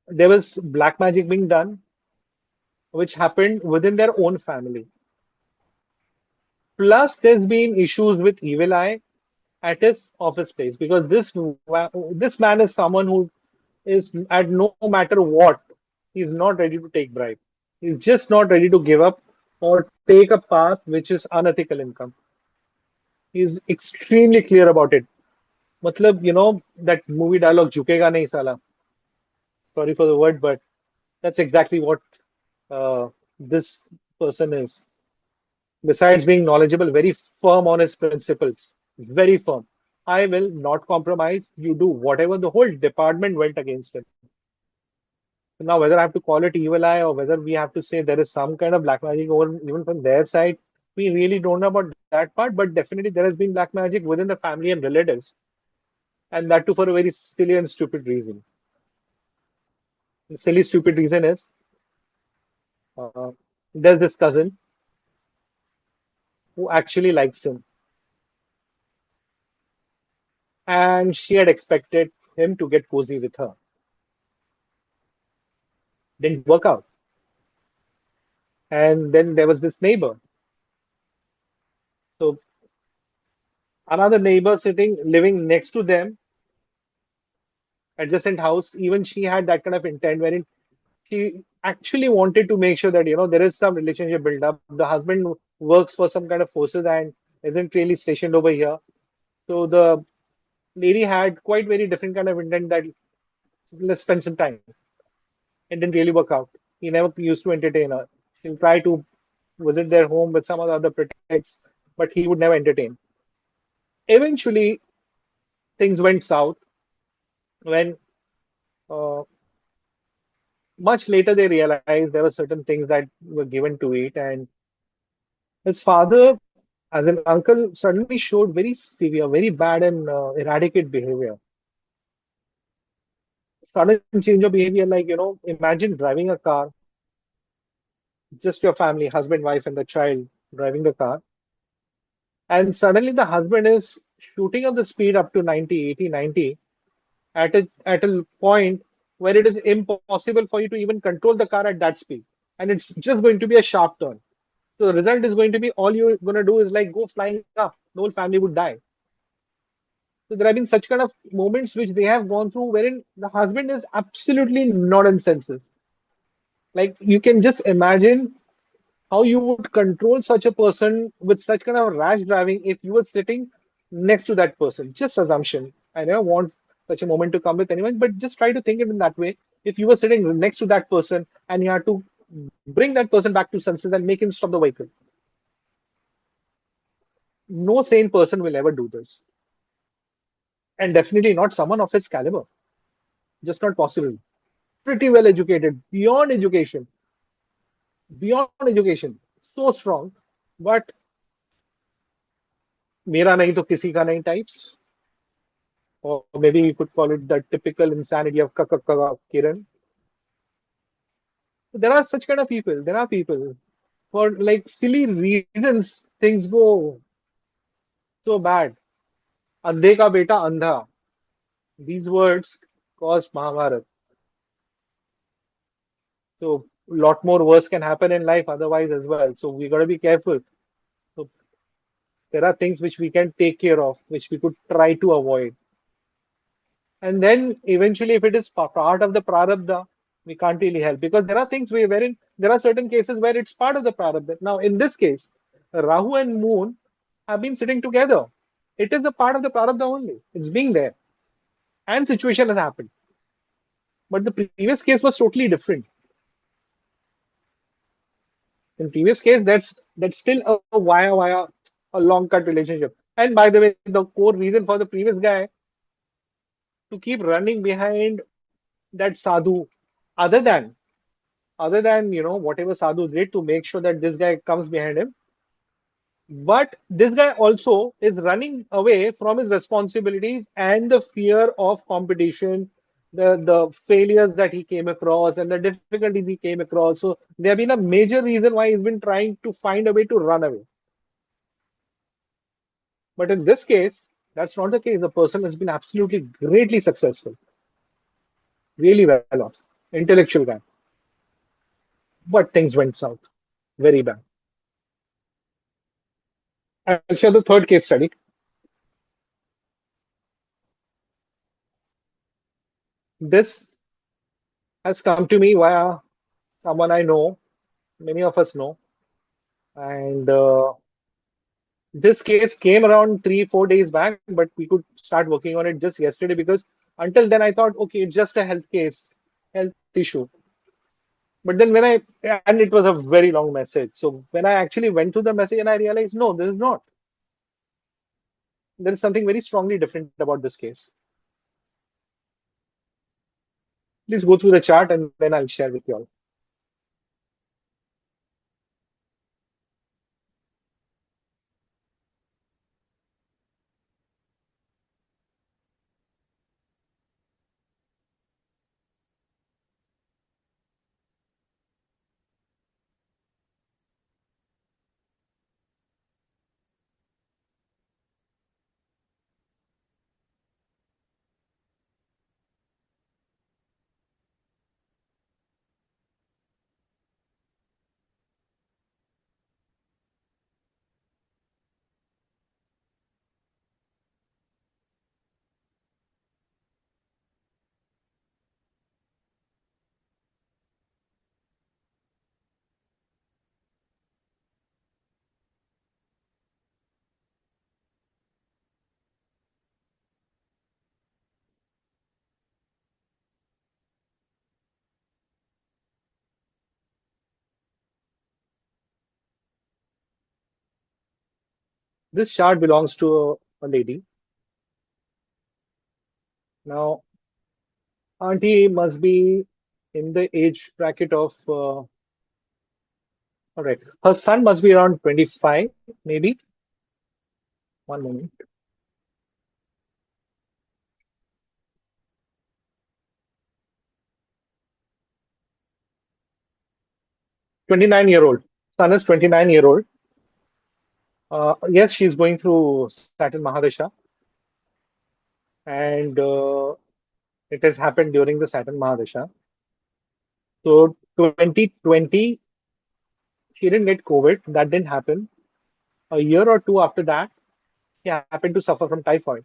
there was black magic being done, which happened within their own family. Plus, there's been issues with Evil Eye at his office place because this man is someone who is at no matter what, he's not ready to take bribe. He's just not ready to give up or take a path which is unethical income. He's extremely clear about it. Matlab, that movie dialogue, "Jhukega nahi sala." Sorry for the word, but that's exactly what this person is. Besides being knowledgeable, very firm on his principles, very firm. I will not compromise. You do whatever. The whole department went against him. So now, whether I have to call it evil eye or whether we have to say there is some kind of black magic over even from their side, we really don't know about that part. But definitely, there has been black magic within the family and relatives, and that too for a very silly and stupid reason. The silly, stupid reason is uh, there's this cousin who actually likes him, and she had expected him to get cozy with her. Didn't work out. And then there was this neighbor. So another neighbor sitting, living next to them, adjacent house, even she had that kind of intent wherein she actually wanted to make sure that, there is some relationship built up. The husband works for some kind of forces and isn't really stationed over here. So the lady had quite very different kind of intent that let's spend some time. It didn't really work out. He never used to entertain her. She'll try to visit their home with some of the other pretexts, but he would never entertain. Eventually, things went south when uh, much later they realized there were certain things that were given to it, and his father, as an uncle, suddenly showed very severe, very bad, and erratic behavior. Sudden change of behavior, like imagine driving a car, just your family, husband, wife, and the child driving the car, and suddenly the husband is shooting up the speed up to 90, 80, 90 at a point where it is impossible for you to even control the car at that speed, and it's just going to be a sharp turn. So the result is going to be all you're going to do is like go flying up. The whole family would die. So there have been such kind of moments which they have gone through wherein the husband is absolutely not in senses. Like you can just imagine how you would control such a person with such kind of rash driving if you were sitting next to that person. Just assumption. I never want such a moment to come with anyone, but just try to think it in that way. If you were sitting next to that person and you had to bring that person back to senses and make him stop the vehicle, no sane person will ever do this. And definitely not someone of his caliber. Just not possible. Pretty well educated, beyond education, so strong. But मेरा नहीं तो किसी का नहीं types, or maybe you could call it the typical insanity of Kakaka Kiran. There are such kind of people. There are people for like silly reasons things go so bad. अंधे का बेटा अंधा. These words caused Mahabharata. So a lot more worse can happen in life otherwise as well. So we got to be careful. So there are things which we can take care of, which we could try to avoid. And then eventually, if it is part of the prarabdha, we can't really help because there are things wherein there are certain cases where it's part of the prarabdha. Now, in this case, Rahu and Moon have been sitting together. It is a part of the prarabdha only. It's being there, and situation has happened. But the previous case was totally different. In previous case, that's still a via a long cut relationship. And by the way, the core reason for the previous guy to keep running behind that sadhu, other than whatever sadhu did to make sure that this guy comes behind him, but this guy also is running away from his responsibilities and the fear of competition, the failures that he came across and the difficulties he came across. So there have been a major reason why he's been trying to find a way to run away. But in this case, that's not the case. The person has been absolutely greatly successful, really well off, intellectual guy. But things went south, very bad. I'll share the third case study. This has come to me via someone I know, many of us know, and this case came around 3, 4 days back, but we could start working on it just yesterday because until then I thought, okay, it's just a health case, health issue. But then when and it was a very long message. So when I actually went through the message and I realized, no, this is not. There is something very strongly different about this case. Please go through the chart and then I'll share with you all. This chart belongs to a lady. Now, Auntie must be in the age bracket of, all right, her son must be around 25, maybe. One moment. 29-year-old. Son is 29-year-old. Yes, she's going through Saturn Mahadasha, and it has happened during the Saturn Mahadasha. So 2020, she didn't get COVID. That didn't happen. A year or two after that, she happened to suffer from typhoid,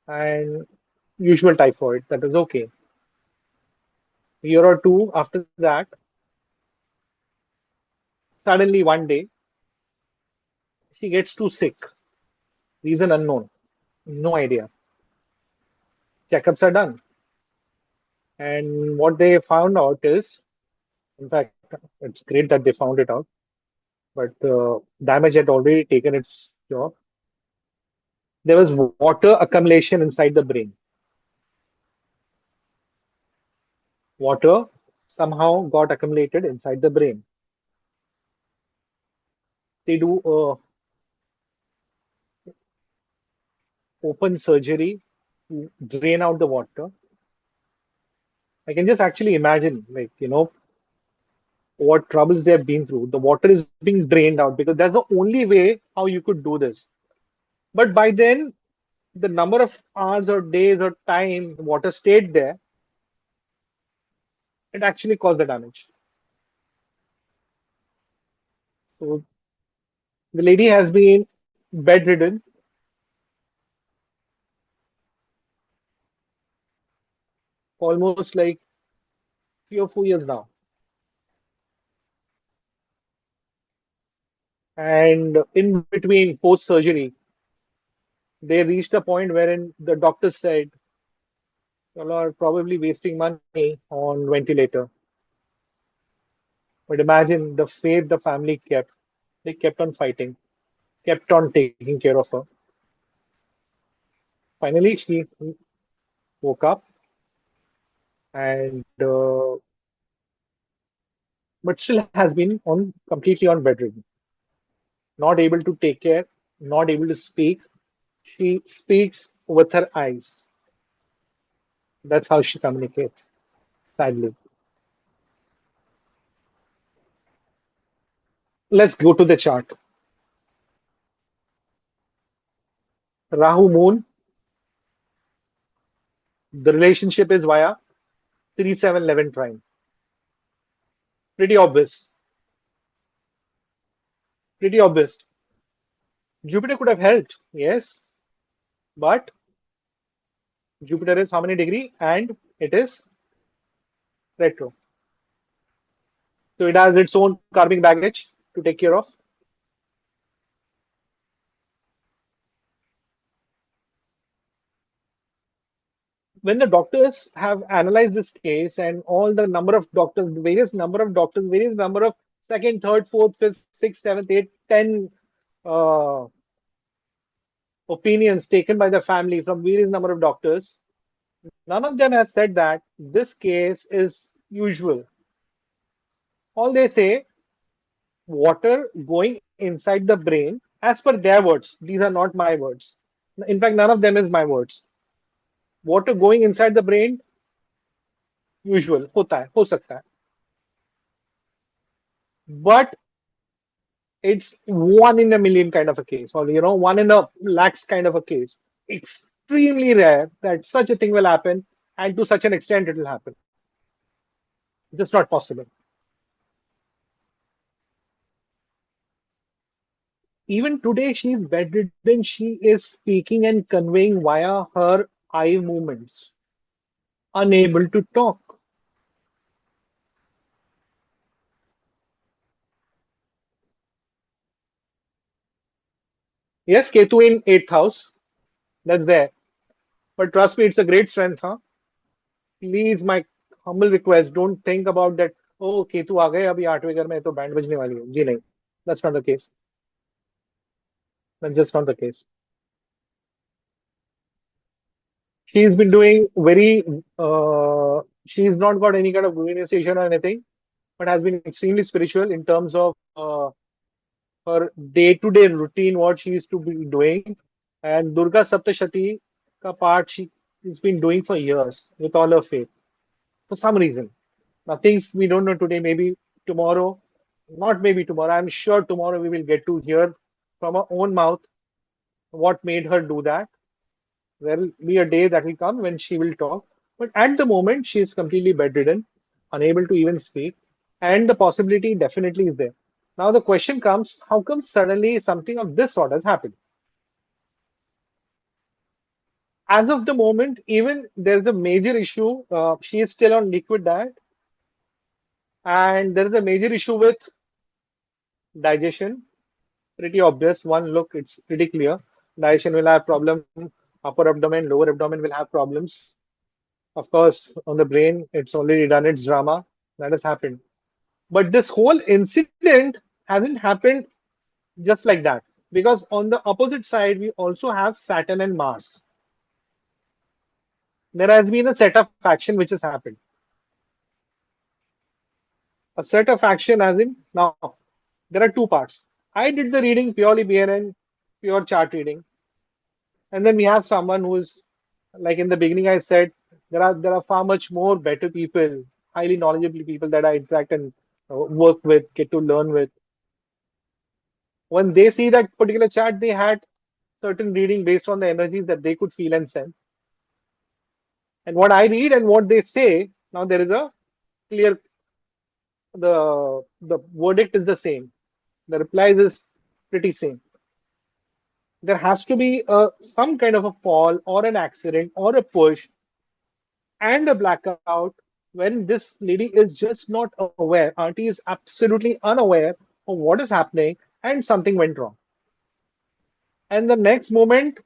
and usual typhoid. That is okay. A year or two after that, suddenly one day, she gets too sick. Reason unknown. No idea. Checkups are done. And what they found out is, in fact, it's great that they found it out, but damage had already taken its job. There was water accumulation inside the brain. Water somehow got accumulated inside the brain. They do open surgery to drain out the water. I can just actually imagine, like, what troubles they have been through. The water is being drained out because that's the only way how you could do this. But by then, the number of hours or days or time water stayed there, it actually caused the damage. So the lady has been bedridden almost like 3 or 4 years now. And in between post surgery, they reached a point wherein the doctor said, you are probably wasting money on ventilator. But imagine the faith the family kept. They kept on fighting, kept on taking care of her. Finally, she woke up and, but still has been on completely on bedridden, not able to take care, not able to speak. She speaks with her eyes. That's how she communicates, sadly. Let's go to the chart. Rahu Moon, the relationship is via 3-7-11 trine. Pretty obvious. Pretty obvious. Jupiter could have helped, yes, but Jupiter is how many degree and it is retro. So it has its own karmic baggage to take care of. When the doctors have analyzed this case and all the number of doctors, various number of second, third, fourth, fifth, sixth, seventh, eighth, 10 uh, opinions taken by the family from various number of doctors, none of them has said that this case is usual. All they say, water going inside the brain, as per their words. These are not my words. In fact, none of them is my words. Water going inside the brain, usual, होता है, हो सकता है. But it's one in a million kind of a case, or one in a lakhs kind of a case. Extremely rare that such a thing will happen, and to such an extent it will happen. Just not possible. Even today, she is bedridden. She is speaking and conveying via her eye movements, unable to talk. Yes, Ketu in 8th house. That's there. But trust me, it's a great strength, huh? Please, my humble request, don't think about that. Oh, Ketu आ गए अभी 8वें घर में तो band बजने वाली है. जी नहीं. That's not the case. That's just not the case. She's been doing very. She's not got any kind of initiation or anything, but has been extremely spiritual in terms of her day-to-day routine, what she used to be doing. And Durga Saptashati ka part she has been doing for years with all her faith. For some reason. Now, things we don't know today, maybe tomorrow, not maybe tomorrow, I'm sure tomorrow we will get to hear from her own mouth what made her do that. There will be a day that will come when she will talk. But at the moment, she is completely bedridden, unable to even speak, and the possibility definitely is there. Now, the question comes, how come suddenly something of this sort has happened? As of the moment, even there's a major issue. She is still on liquid diet, and there is a major issue with digestion. Pretty obvious. One look, it's pretty clear. Digestion will have problem. Upper abdomen, lower abdomen will have problems. Of course, on the brain, it's already done its drama. That has happened. But this whole incident hasn't happened just like that. Because on the opposite side, we also have Saturn and Mars. There has been a set of action which has happened. A set of action as in, now, there are two parts. I did the reading purely BNN, pure chart reading. And then we have someone who is, like in the beginning I said, there are far much more better people, highly knowledgeable people that I interact and work with, get to learn with. When they see that particular chart, they had certain reading based on the energies that they could feel and sense. And what I read and what they say, now there is a clear, the verdict is the same. The replies is pretty same. There has to be some kind of a fall or an accident or a push and a blackout when this lady is just not aware. Auntie is absolutely unaware of what is happening and something went wrong. And the next moment,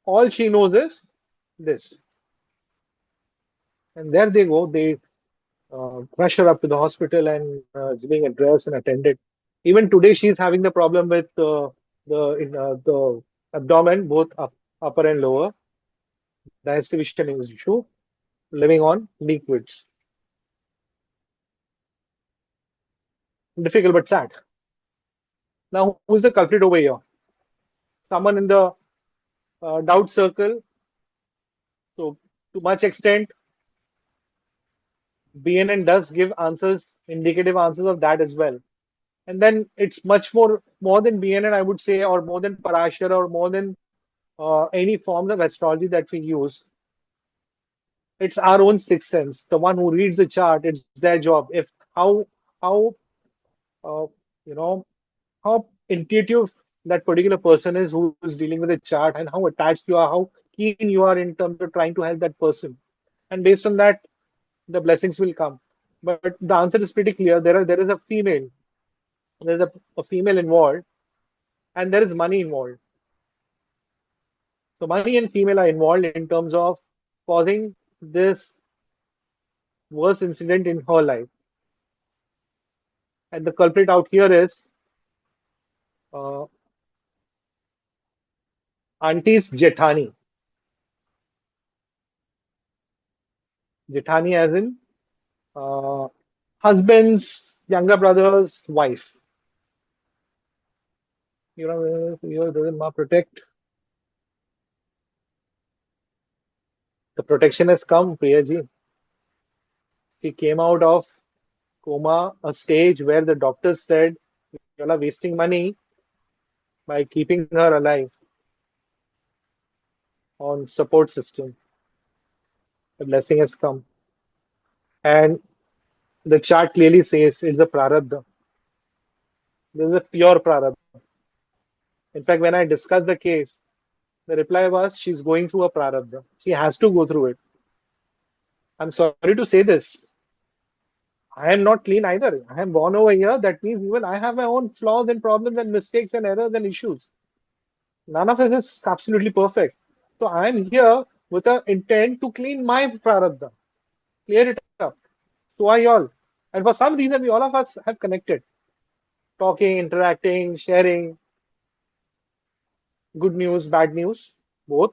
all she knows is this. And there they go. They rush her up to the hospital and is being addressed and attended. Even today, she's having the problem with the abdomen, both upper and lower. Digestion is issue. Living on liquids. Difficult but sad. Now, who's the culprit over here? Someone in the doubt circle. So, to much extent, BNN does give answers, indicative answers of that as well. And then it's much more than BNN, I would say, or more than Parashar, or more than any forms of astrology that we use. It's our own sixth sense. The one who reads the chart, it's their job. If how uh, you know how intuitive that particular person is who is dealing with a chart, and how attached you are, how keen you are in terms of trying to help that person. And based on that, the blessings will come. But the answer is pretty clear. There is a female, there's a female involved, and there is money involved. So money and female are involved in terms of causing this worst incident in her life. And the culprit out here is uh, auntie's Jethani. Jethani as in uh, husband's younger brother's wife. Here doesn't Ma protect. The protection has come, Priyaji. She came out of coma, a stage where the doctors said you are wasting money by keeping her alive on support system. The blessing has come. And the chart clearly says it's a prarabdha. This is a pure prarabdha. In fact, when I discussed the case, the reply was she's going through a prarabdha. She has to go through it. I'm sorry to say this. I am not clean either. I am born over here. That means even I have my own flaws and problems and mistakes and errors and issues. None of us is absolutely perfect. So I am here with an intent to clean my prarabdha, clear it up. So are y'all. And for some reason, we all of us have connected, talking, interacting, sharing, good news, bad news, both,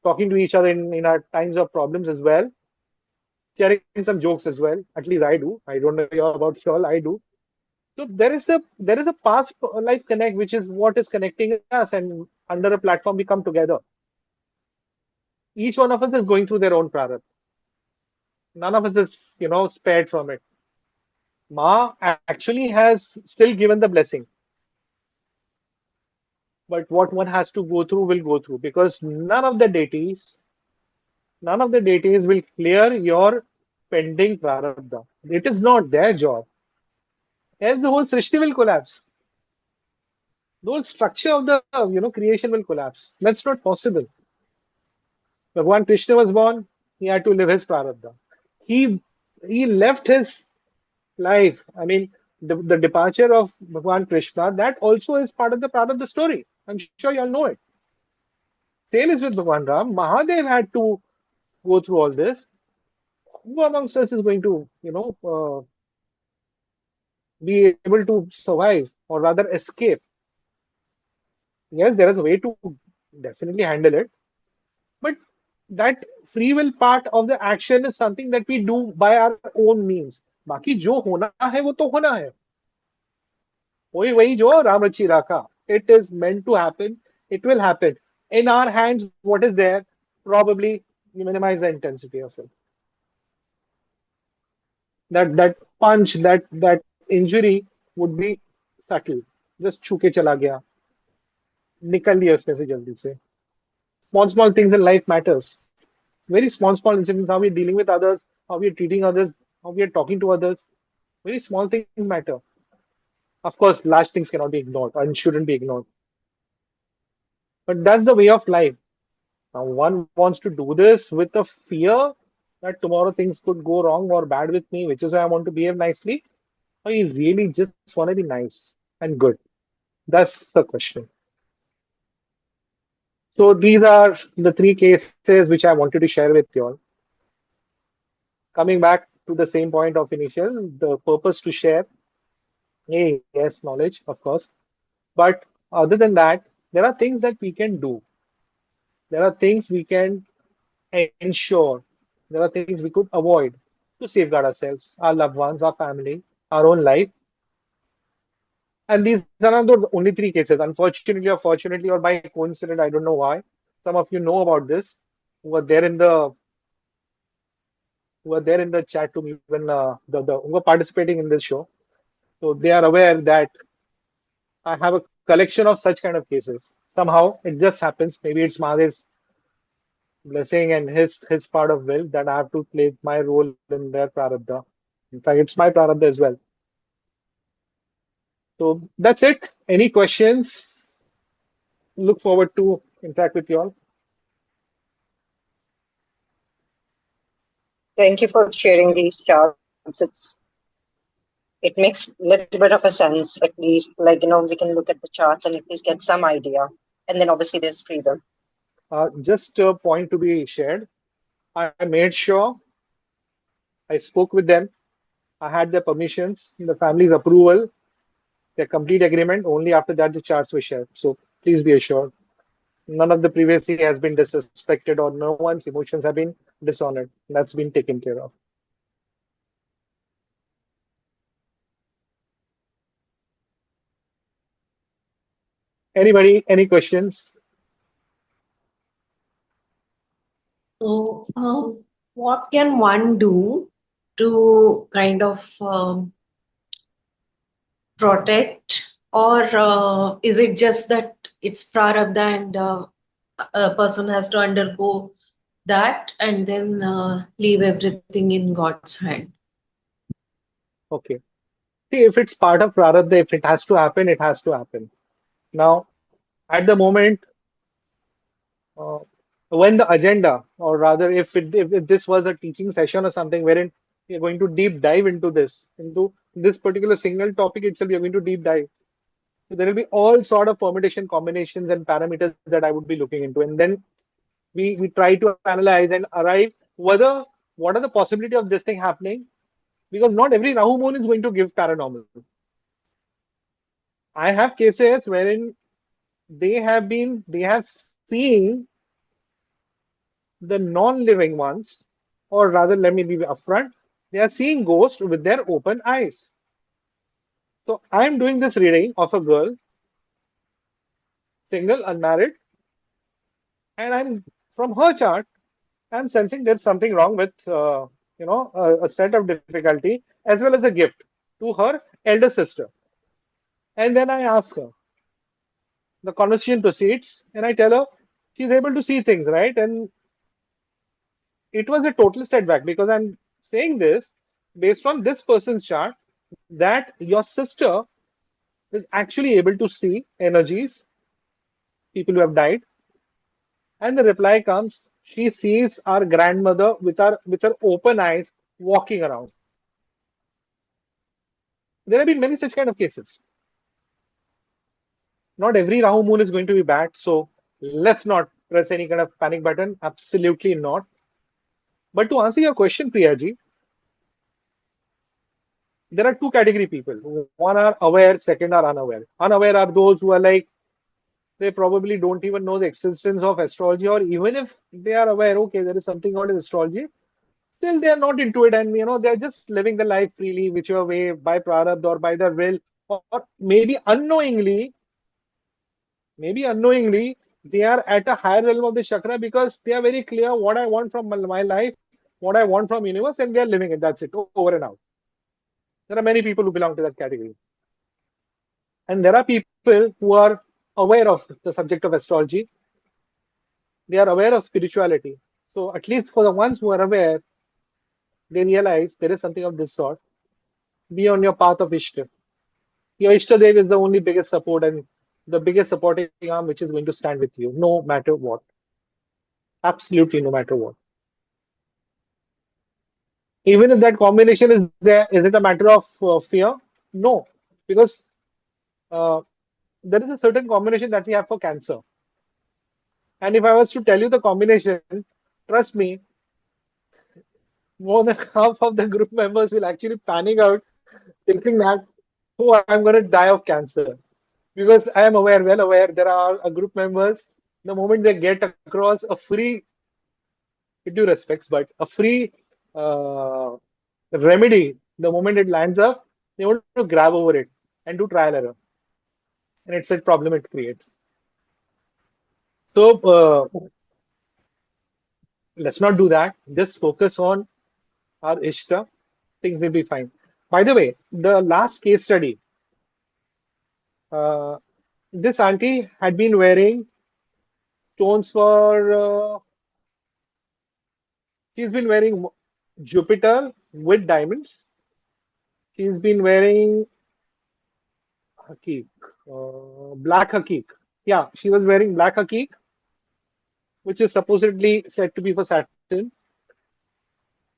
talking to each other in our times of problems as well, sharing some jokes as well. At least I do. I don't know about y'all. I do. So there is a past life connect, which is what is connecting us, and under a platform we come together. Each one of us is going through their own prarabdha. None of us is spared from it. Ma actually has still given the blessing, but what one has to go through will go through, because none of the deities will clear your pending prarabdha. It is not their job. Else the whole Srishti will collapse. The whole structure of the creation will collapse. That's not possible. Bhagwan Krishna was born, he had to live his prarabdha. He he left his life. I mean, the departure of Bhagwan Krishna, that also is part of the story. I'm sure you all know it. Same is with Bhagwan Ram. Mahadev had to go through all this. Who amongst us is going to, be able to survive or rather escape? Yes, there is a way to definitely handle it, but that free will part of the action is something that we do by our own means. बाकी जो होना है वो तो होना है. वही वही जो राम रची राखा. It is meant to happen. It will happen. In our hands, what is there? Probably you minimize the intensity of it. That punch, that injury would be subtle. Just छू के चला गया. निकल लिया उसमें से जल्दी से. Small things in life matters. Very small incidents, how we're dealing with others, how we're treating others, how we are talking to others. Very small things matter. Of course, large things cannot be ignored and shouldn't be ignored. But that's the way of life. Now, one wants to do this with a fear that tomorrow things could go wrong or bad with me, which is why I want to behave nicely. Or you really just want to be nice and good? That's the question. So these are the three cases which I wanted to share with you all. Coming back to the same point of initial, the purpose to share. Hey, yes, knowledge, of course. But other than that, there are things that we can do. There are things we can ensure. There are things we could avoid to safeguard ourselves, our loved ones, our family, our own life. And these are not the only three cases. Unfortunately or fortunately or by coincidence, I don't know why. Some of you know about this, who were there in the chat room, even who were participating in this show. So they are aware that I have a collection of such kind of cases. Somehow it just happens. Maybe it's Mahadev's blessing and his part of will that I have to play my role in their prarabdha. In fact, it's my prarabdha as well. So that's it. Any questions? Look forward to interact with you all. Thank you for sharing these charts. It makes a little bit of a sense, at least. Like, we can look at the charts and at least get some idea. And then obviously there's freedom. Just a point to be shared. I made sure I spoke with them. I had their permissions, the family's approval, their complete agreement. Only after that the charts were shared. So please be assured, none of the privacy has been disrespected or no one's emotions have been dishonored. That's been taken care of. Anybody, any questions? So, what can one do to kind of protect, or is it just that it's prarabdha and a person has to undergo that and then leave everything in God's hand? Okay. See, if it's part of Prarabdha, if it has to happen, it has to happen. Now, at the moment, uh, when the agenda, or rather, if this was a teaching session or something wherein we're going to deep dive into this particular single topic itself, we're going to deep dive. So there will be all sort of permutation combinations and parameters that I would be looking into, and then we try to analyze and arrive whether what are the possibility of this thing happening, because not every Rahu moon is going to give paranormal. I have cases wherein they have seen the non-living ones, or rather, let me be upfront, they are seeing ghosts with their open eyes. So I'm doing this reading of a girl, single, unmarried, and I'm from her chart, I'm sensing there's something wrong with a set of difficulty as well as a gift to her elder sister. And then I ask her, the conversation proceeds, and I tell her she's able to see things, right? And it was a total setback because I'm saying this based on this person's chart that your sister is actually able to see energies, people who have died, and the reply comes, she sees our grandmother with her open eyes walking around. There have been many such kind of cases. Not every Rahu moon is going to be bad, so let's not press any kind of panic button. Absolutely not. But to answer your question, Priyaji, there are two category people. One are aware, second are unaware. Unaware are those who are like they probably don't even know the existence of astrology, or even if they are aware, okay, there is something called astrology, still they are not into it, and they're just living the life freely, whichever way, by prarabdha or by their will, or maybe unknowingly, they are at a higher realm of the chakra because they are very clear what I want from my life, what I want from universe, and they are living it. That's it, over and out. There are many people who belong to that category. And there are people who are aware of the subject of astrology. They are aware of spirituality. So at least for the ones who are aware, they realize there is something of this sort. Be on your path of Ishta. Your Ishta Dev is the only biggest support and the biggest supporting arm which is going to stand with you, no matter what. Absolutely no matter what. Even if that combination is there, is it a matter of fear? No, because uh, there is a certain combination that we have for cancer. And if I was to tell you the combination, trust me, more than half of the group members will actually panic out thinking that, oh, I'm going to die of cancer. Because I am aware, well aware, there are a group members, the moment they get across a free, with due respects, but a free uh, remedy, the moment it lands up, they want to grab over it and do trial error. And it's a problem it creates. So let's not do that. Just focus on our Ishta. Things will be fine. By the way, the last case study, uh, this auntie had been wearing stones she's been wearing Jupiter with diamonds. She's been wearing Hakeek. Black Hakeek. Yeah, she was wearing black Hakeek, which is supposedly said to be for Saturn.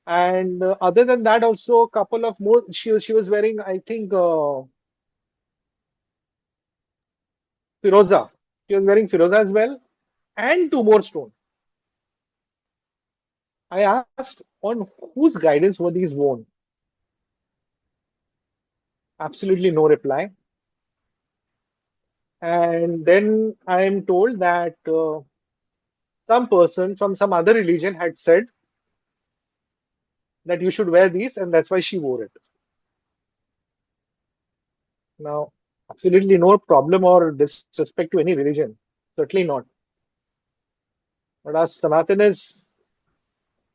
And other than that, also a couple of more. She was wearing, I think, Firoza. She was wearing Firoza as well, and two more stones. I asked on whose guidance were these worn. Absolutely no reply. And then I am told that some person from some other religion had said that you should wear these, and that's why she wore it. Now, absolutely no problem or disrespect to any religion. Certainly not. But as Sanatanis,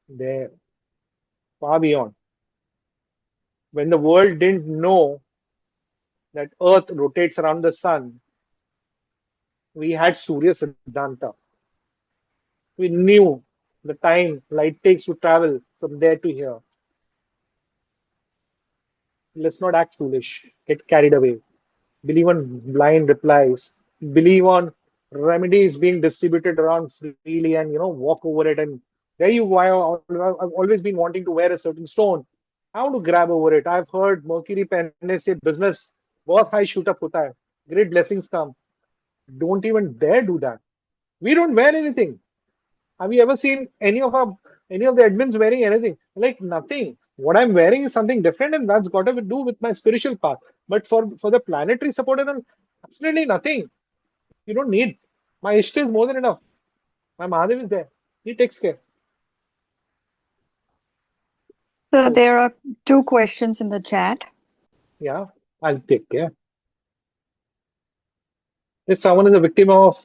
they're far beyond. When the world didn't know that Earth rotates around the sun, we had Surya Siddhanta. We knew the time light takes to travel from there to here. Let's not act foolish, get carried away, believe on blind replies, believe on remedies being distributed around freely, and walk over it. And there you why I've always been wanting to wear a certain stone. I want to grab over it. I've heard Mercury Penne say business बहुत high shoot up hota hai. Great blessings come. Don't even dare do that. We don't wear anything. Have you ever seen any of the admins wearing anything? Like nothing. What I'm wearing is something different, and that's got to do with my spiritual path. But for the planetary support and all, absolutely nothing. You don't need. My Ishta is more than enough. My Mahadev is there. He takes care. So there are two questions in the chat. Yeah, I'll take care. If someone is a victim of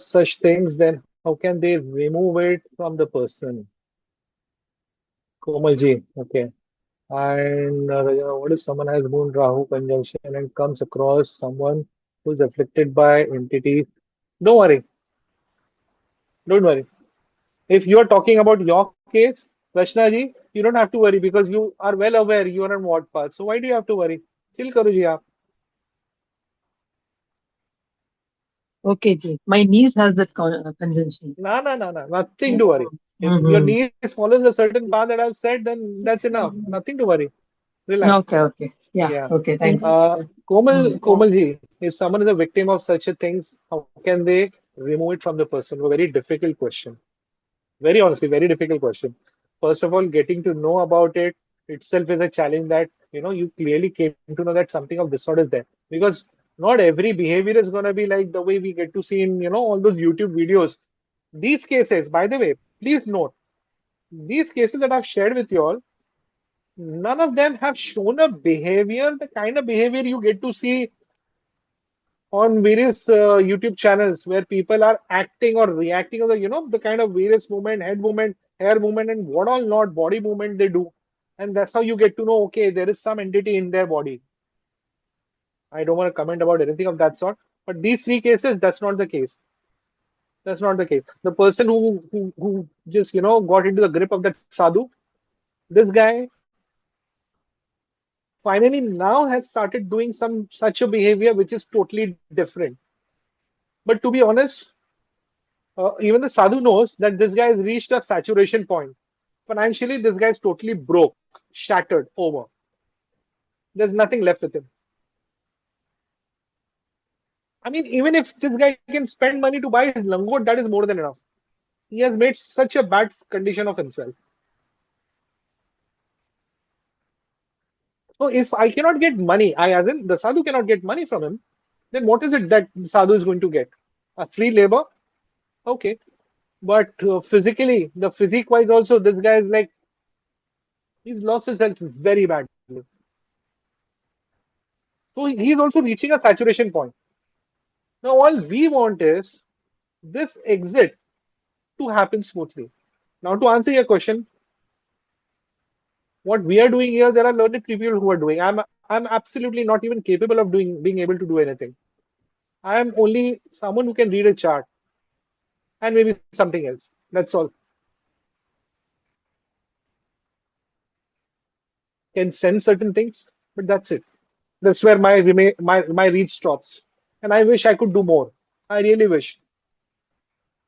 such things, then how can they remove it from the person? Komalji, okay. And what if someone has Moon Rahu conjunction and comes across someone who's afflicted by entities? Don't worry. Don't worry. If you're talking about your case, Rachna ji, you don't have to worry because you are well aware you are on what path. So why do you have to worry? Chill karo ji aap. Okay, ji. My niece has that conjunction. No. Nothing to worry. If your niece follows a certain path that I've said, then that's enough. Nothing to worry. Relax. Okay. Yeah. Okay, thanks. Komal ji, if someone is a victim of such a things, how can they remove it from the person? A very difficult question. Very honestly, very difficult question. First of all, getting to know about it itself is a challenge that you clearly came to know that something of this sort is there. Because not every behavior is gonna be like the way we get to see in all those YouTube videos. These cases, by the way, please note, these cases that I've shared with you all, none of them have shown a behavior, the kind of behavior you get to see on various YouTube channels where people are acting or reacting on the kind of various movement, head movement, hair movement, and what all not body movement they do. And that's how you get to know, okay, there is some entity in their body. I don't want to comment about anything of that sort. But these three cases, that's not the case. That's not the case. The person who just got into the grip of that sadhu, this guy finally now has started doing some such a behavior which is totally different. But to be honest, even the sadhu knows that this guy has reached a saturation point. Financially, this guy is totally broke, shattered, over. There's nothing left with him. I mean, even if this guy can spend money to buy his langot, that is more than enough. He has made such a bad condition of himself. So if I cannot get money, as in the sadhu cannot get money from him, then what is it that the sadhu is going to get? A free labor? Okay. But physically, the physique wise also, this guy is like, he's lost his health very badly. So he's also reaching a saturation point. Now, all we want is this exit to happen smoothly. Now, to answer your question, what we are doing here, there are learned people who are doing. I'm absolutely not even capable of being able to do anything. I am only someone who can read a chart and maybe something else. That's all. Can sense certain things, but that's it. That's where my reach stops. And I wish I could do more. I really wish.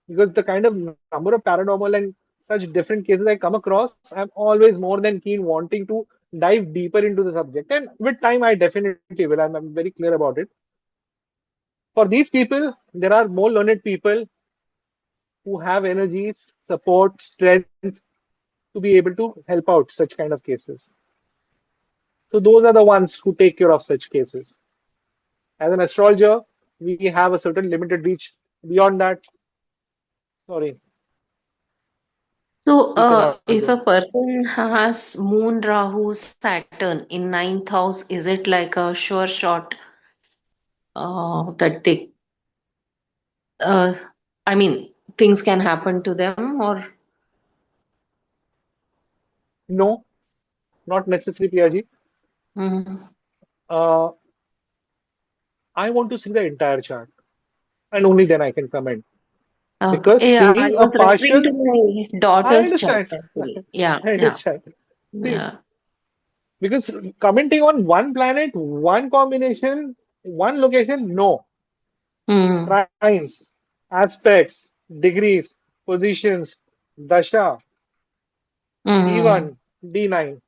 Because the kind of number of paranormal and such different cases I come across, I'm always more than keen wanting to dive deeper into the subject. And with time, I definitely will. I'm very clear about it. For these people, there are more learned people who have energies, support, strength to be able to help out such kind of cases. So those are the ones who take care of such cases. As an astrologer, we have a certain limited reach. Beyond that, sorry, So, we cannot if go. a person has Moon, Rahu, Saturn in ninth house, is it like a sure shot that they, uh, I mean, things can happen to them, or? No, not necessarily, Piaji. Mhm. Uh, I want to see the entire chart, and only then I can comment. Because Yeah, I seeing a was referring to partial, my I daughter's chart understand. actually. Yeah, I yeah, understand. See, yeah. because commenting on one planet, one combination, one location, no. Mm, Trines, aspects, degrees, positions, dasha, mm, D1, D9,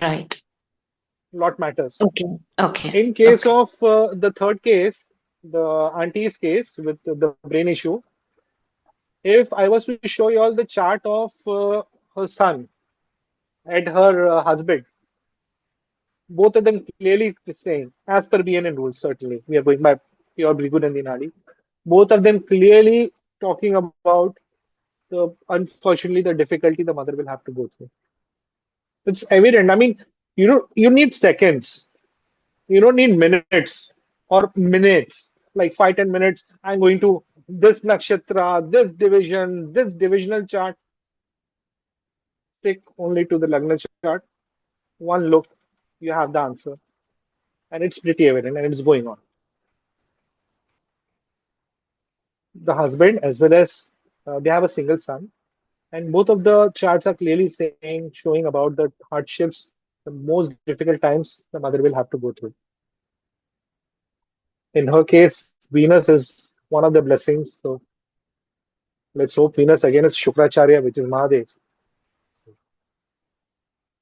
right. lot matters. Okay, okay, In case okay. of the third case, the auntie's case with the brain issue, if I was to show you all the chart of her son and her husband, both of them clearly saying, as per BNN rules, certainly, we are going by pure Bhrigu Nandi Nadi, both of them clearly talking about unfortunately the difficulty the mother will have to go through. It's evident. I mean, you need seconds. You don't need minutes or minutes, like 5-10 minutes. I'm going to this nakshatra, this division, this divisional chart. Stick only to the Lagna chart. One look, you have the answer, and it's pretty evident, and it's going on. The husband as well as they have a single son, and both of the charts are clearly saying, showing about the hardships, the most difficult times the mother will have to go through. In her case, Venus is one of the blessings. So let's hope Venus again is Shukracharya, which is Mahadev.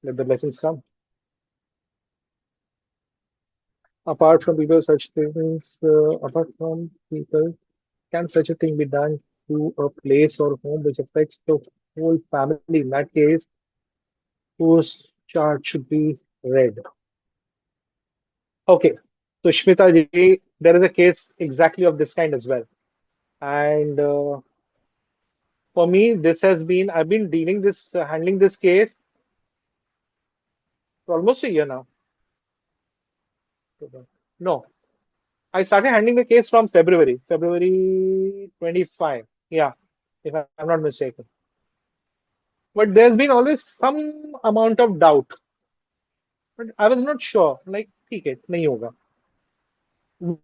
Let the blessings come. Apart from people, such things, apart from people, can such a thing be done to a place or home which affects the whole family? In that case, whose chart should be read? Okay. So Shmita ji, there is a case exactly of this kind as well. And for me, this has been, I've been dealing this, handling this case for almost a year now. No, I started handling the case from February 25. Yeah, if I'm not mistaken. But there's been always some amount of doubt. But I was not sure. Like, ठीक है, नहीं होगा.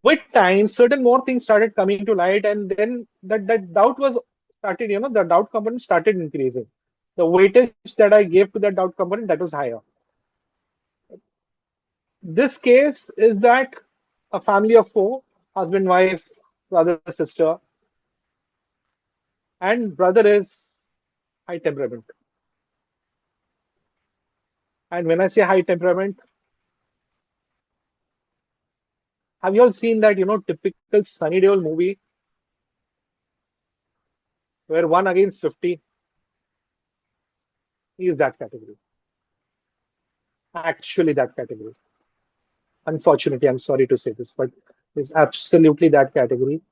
With time, certain more things started coming to light, and then that doubt was started. The doubt component started increasing. The weightage that I gave to that doubt component, that was higher. This case is that a family of four, husband, wife, brother, sister, and brother is high temperament. And when I say high temperament, have you all seen that, typical Sunny Deol movie where 1 against 50 is that category? Actually, that category. Unfortunately, I'm sorry to say this, but it's absolutely that category.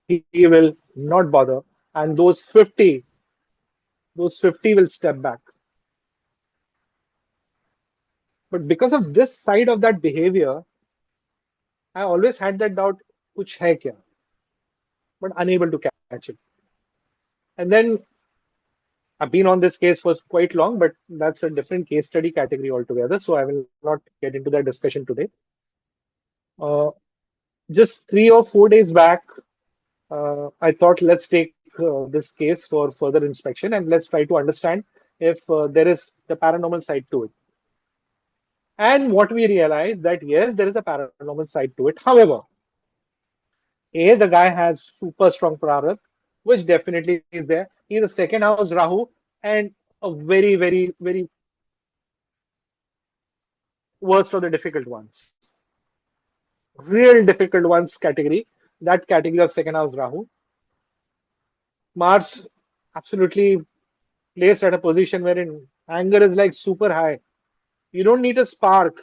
He will not bother. And those 50 will step back. But because of this side of that behavior, I always had that doubt, kuch hai kya? But unable to catch it. And then I've been on this case for quite long, but that's a different case study category altogether. So I will not get into that discussion today. Uh, just 3 or 4 days back, I thought let's take this case for further inspection and let's try to understand if there is the paranormal side to it. And what we realized that yes, there is a paranormal side to it. However, A, the guy has super strong prarabdha, which definitely is there. He's a second house Rahu and a very, very, very worst of the difficult ones. Real difficult ones category. That category of second house Rahu. Mars absolutely placed at a position wherein anger is like super high. You don't need a spark.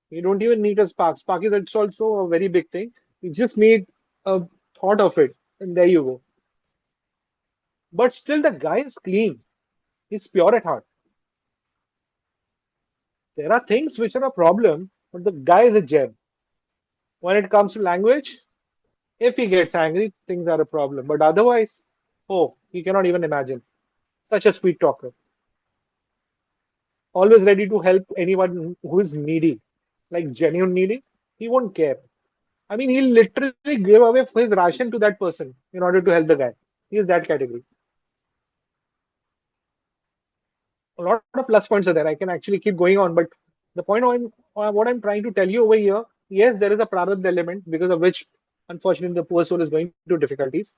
You don't even need a spark. Spark is it's also a very big thing. You just need a thought of it, and there you go. But still, the guy is clean. He's pure at heart. There are things which are a problem, but the guy is a gem. When it comes to language, if he gets angry, things are a problem. But otherwise, oh, you cannot even imagine. Such a sweet talker. Always ready to help anyone who is needy, like genuine needy. He won't care. I mean, he'll literally give away his ration to that person in order to help the guy. He is that category. A lot of plus points are there. I can actually keep going on, but the point what I'm trying to tell you over here, yes, there is a prarabdha element because of which, unfortunately, the poor soul is going through difficulties.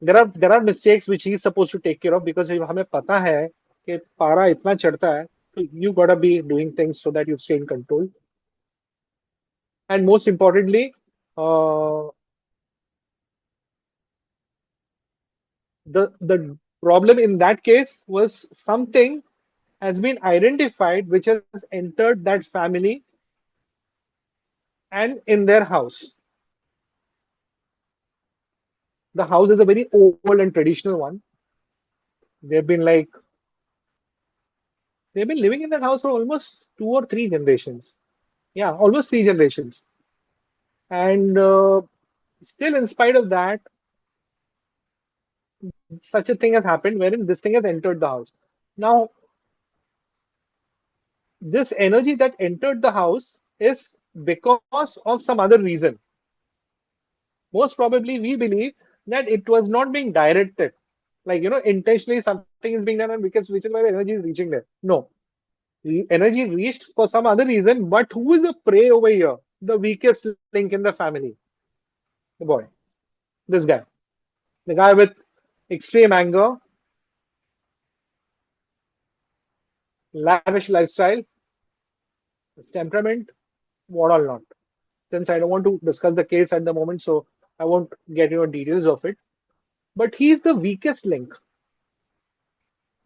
There are mistakes which he is supposed to take care of because हमें पता है कि पारा इतना चढ़ता है, so you gotta be doing things so that you stay in control. And most importantly, uh, the problem in that case was something has been identified which has entered that family and in their house. The house is a very old and traditional one. They've been like they've been living in that house for almost 2 or 3 generations. Yeah, almost 3 generations. And still, in spite of that, such a thing has happened wherein this thing has entered the house. Now, this energy that entered the house is because of some other reason. Most probably, we believe that it was not being directed. Like, intentionally something is being done and because which is why the energy is reaching there. No, the energy reached for some other reason, but who is the prey over here? The weakest link in the family. The boy. This guy. The guy with extreme anger, lavish lifestyle, his temperament, what all not. Since I don't want to discuss the case at the moment, so I won't get into details of it. But he's the weakest link.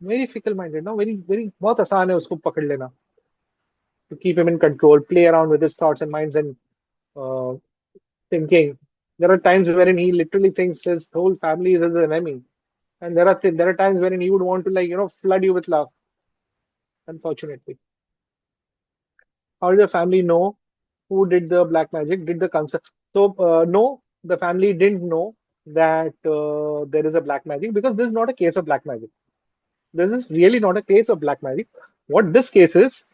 Very fickle minded, no? Very, very, बहुत आसान है उसको पकड़ लेना. To keep him in control, play around with his thoughts and minds and uh, thinking. There are times wherein he literally thinks his whole family is his enemy, and there are times wherein he would want to flood you with love. Unfortunately, how did the family know who did the black magic? Did the concept? So no, the family didn't know that there is a black magic because this is not a case of black magic. This is really not a case of black magic. What this case is,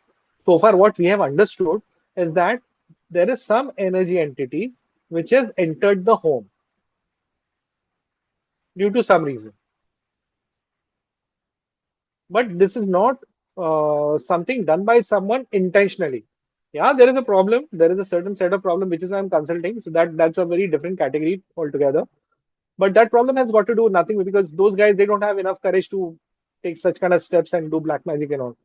so far, what we have understood is that there is some energy entity which has entered the home due to some reason. But this is not something done by someone intentionally. Yeah, there is a problem. There is a certain set of problem which is why I'm consulting. So that's a very different category altogether. But that problem has got to do with nothing because those guys they don't have enough courage to take such kind of steps and do black magic and all.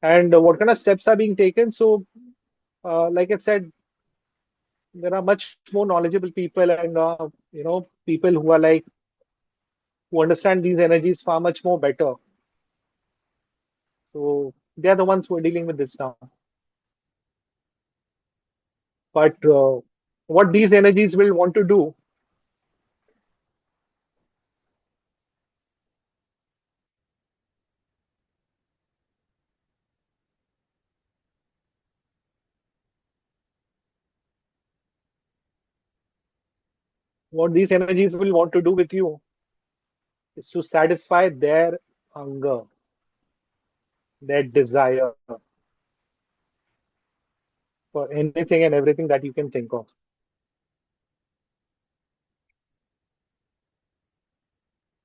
And what kind of steps are being taken? So, like I said, there are much more knowledgeable people and people who are like who understand these energies far much more better. So they are the ones who are dealing with this now. But what these energies will want to do, what these energies will want to do with you is to satisfy their hunger, their desire for anything and everything that you can think of.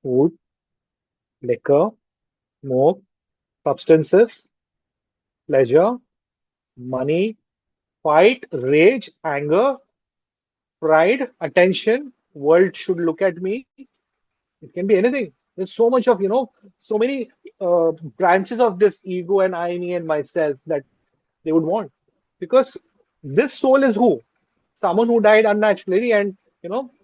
Food, liquor, smoke, substances, pleasure, money, fight, rage, anger, pride, attention, world should look at me. It can be anything. There's so much of, so many branches of this ego and I, me, and myself that they would want. Because this soul is who? Someone who died unnaturally and,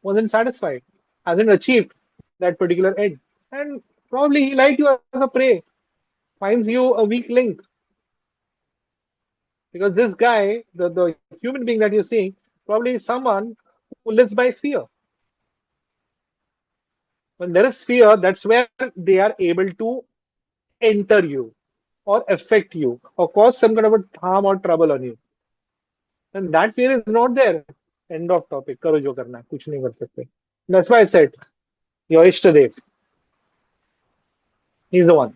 wasn't satisfied, hasn't achieved that particular end. And probably he liked you as a prey, finds you a weak link. Because this guy, the human being that you're seeing, probably is someone who lives by fear. When there is fear, that's where they are able to enter you or affect you or cause some kind of a harm or trouble on you. And that fear is not there. End of topic. करो जो करना है, कुछ नहीं कर सकते. That's why I said, your Ishtadev. He's the one.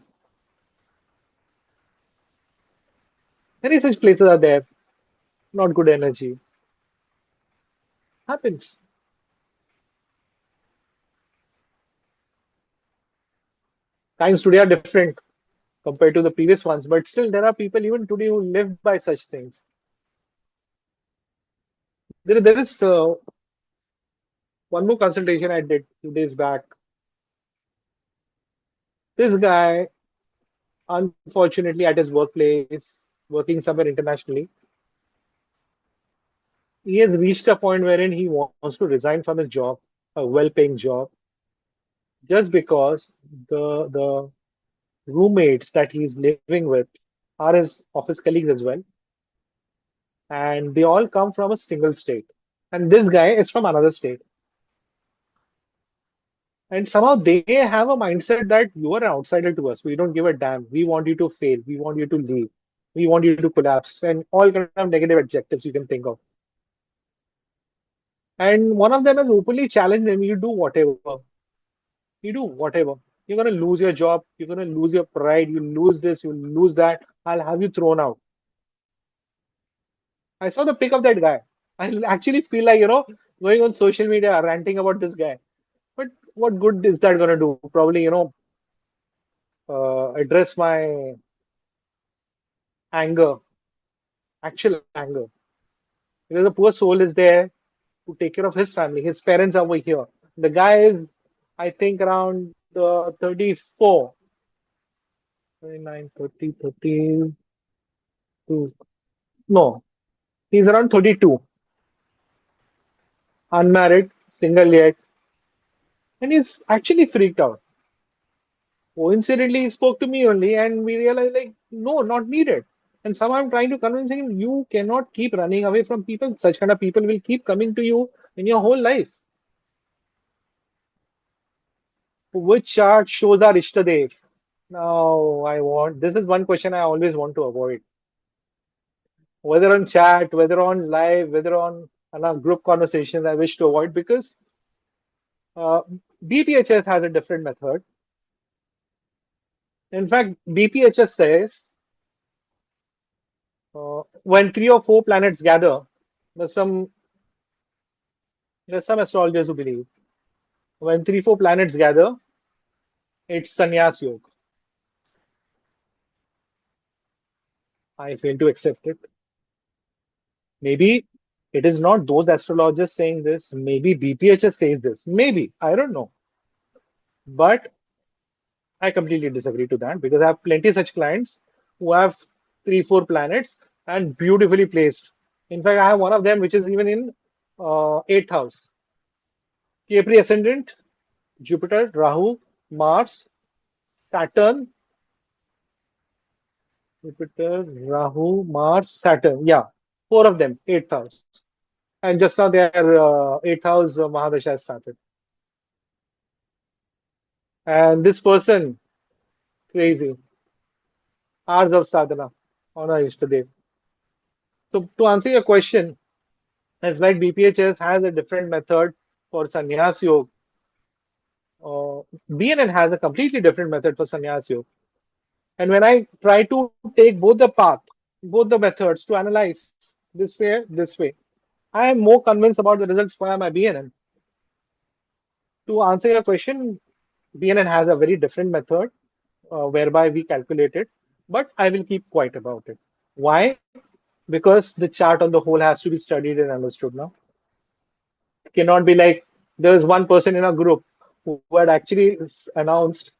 Many such places are there. Not good energy. Happens. Times today are different compared to the previous ones, but still there are people even today who live by such things. There is one more consultation I did 2 days back. This guy, unfortunately, at his workplace, working somewhere internationally, he has reached a point wherein he wants to resign from his job, a well-paying job, just because the roommates that he's living with are his office colleagues as well, and they all come from a single state, and this guy is from another state. And somehow they have a mindset that you are an outsider to us. We don't give a damn. We want you to fail. We want you to leave. We want you to collapse. And all kind of negative adjectives you can think of. And one of them has openly challenged him. You do whatever. You do whatever. You're going to lose your job. You're going to lose your pride. You lose this. You lose that. I'll have you thrown out. I saw the pic of that guy. I actually feel like, going on social media, ranting about this guy. But what good is that going to do? Probably, address my anger, actual anger. Because the poor soul is there to take care of his family. His parents are over here. The guy is, I think, around 34, 29, 30, 32. No, he's around 32, unmarried, single yet. And he's actually freaked out. Coincidentally, he spoke to me only, and we realized, like, no, not needed. And somehow I'm trying to convince him, you cannot keep running away from people. Such kind of people will keep coming to you in your whole life. Which chart shows our Ishtadev? Now, this is one question I always want to avoid. Whether on chat, whether on live, whether on our group conversations, I wish to avoid because BPHS has a different method. In fact, BPHS says when 3 or 4 planets gather, there's some astrologers who believe when 3, 4 planets gather, it's sannyas yoga. I fail to accept it. Maybe it is not those astrologers saying this. Maybe BPHS says this. Maybe. I don't know. But I completely disagree to that because I have plenty of such clients who have 3, 4 planets and beautifully placed. In fact, I have one of them which is even in 8th house. Capri ascendant, Jupiter, Rahu, Mars, Saturn, Jupiter, Rahu, Mars, Saturn. Yeah, 4 of them, 8th house. And just now their 8th house Mahadasha has started. And this person, crazy, hours of sadhana on our Ishtadev. So to answer your question, it's like BPHS has a different method for sannyas yoga. BNN has a completely different method for sannyas yoga. And when I try to take both the path, both the methods to analyze this way, I am more convinced about the results via my BNN. To answer your question, BNN has a very different method whereby we calculate it, but I will keep quiet about it. Why? Because the chart on the whole has to be studied and understood now. It cannot be like there's one person in a group who had actually announced,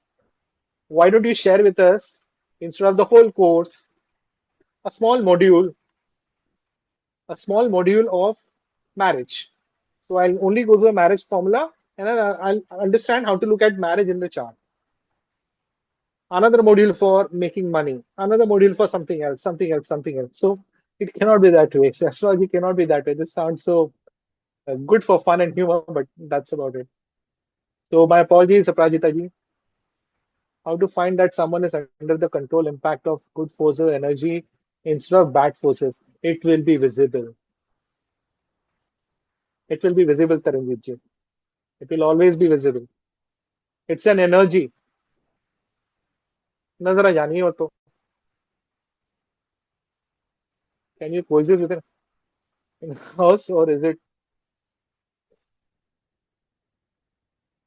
why don't you share with us, instead of the whole course, a small module, of marriage. So I'll only go to the marriage formula and I'll understand how to look at marriage in the chart. Another module for making money, another module for something else, something else, something else. So it cannot be that way. Astrology cannot be that way. This sounds so good for fun and humor, but that's about it. So my apologies, Aprajita ji. How to find that someone is under the control impact of good forces energy instead of bad forces? It will be visible. It will be visible, Taranjit ji. It will always be visible. It's an energy. ना जरा जानिए हो तो. Can you coexist with an house, or is it?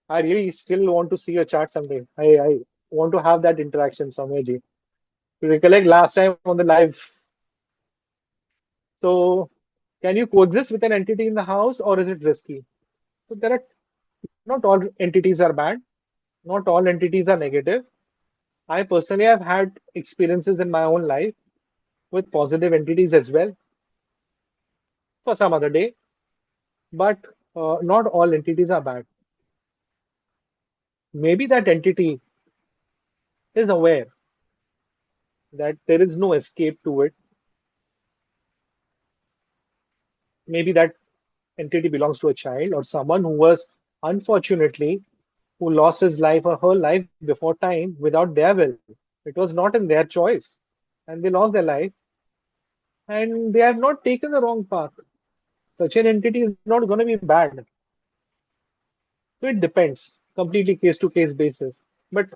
I really still want to see your chart someday. I want to have that interaction, Soumya ji. To recollect last time on the live. So, can you coexist with an entity in the house, or is it risky? So there are, not all entities are bad. Not all entities are negative. I personally have had experiences in my own life with positive entities as well, for some other day. But not all entities are bad. Maybe that entity is aware that there is no escape to it. Maybe that entity belongs to a child or someone who was, unfortunately, who lost his life or her life before time without their will. It was not in their choice, and they lost their life, and they have not taken the wrong path. Such an entity is not going to be bad. So it depends, completely case to case basis. But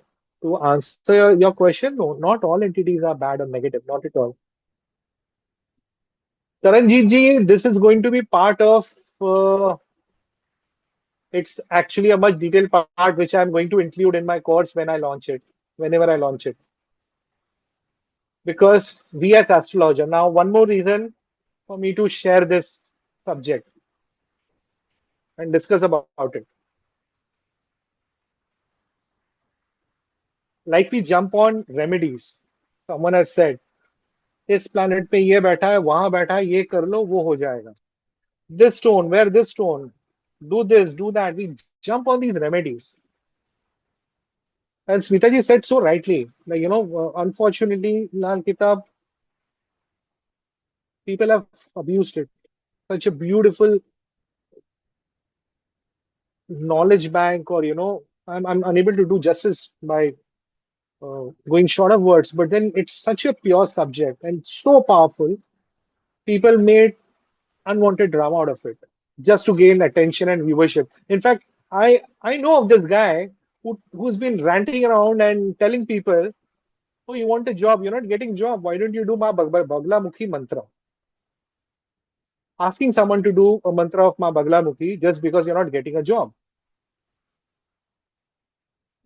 to answer your question, no, not all entities are bad or negative, not at all. Taranjit ji, this is going to be part of. It's actually a much detailed part which I'm going to include in my course when I launch it, whenever I launch it. Because we as astrologer, now one more reason for me to share this subject and discuss about it. Like we jump on remedies. Someone has said, इस planet पे ये बैठा है, वहां बैठा है, ये कर लो, वो हो जाएगा. This stone, wear this stone, do this, do that. We jump on these remedies. And Smitaji said so rightly, like, unfortunately, Lal Kitab, people have abused it. Such a beautiful knowledge bank, or, I'm unable to do justice by going short of words, but then it's such a pure subject and so powerful. People made unwanted drama out of it just to gain attention and viewership. In fact, I know of this guy who's been ranting around and telling people, "Oh, you want a job? You're not getting job. Why don't you do Ma Bagla Mukhi mantra?" Asking someone to do a mantra of Ma Bagla Mukhi just because you're not getting a job.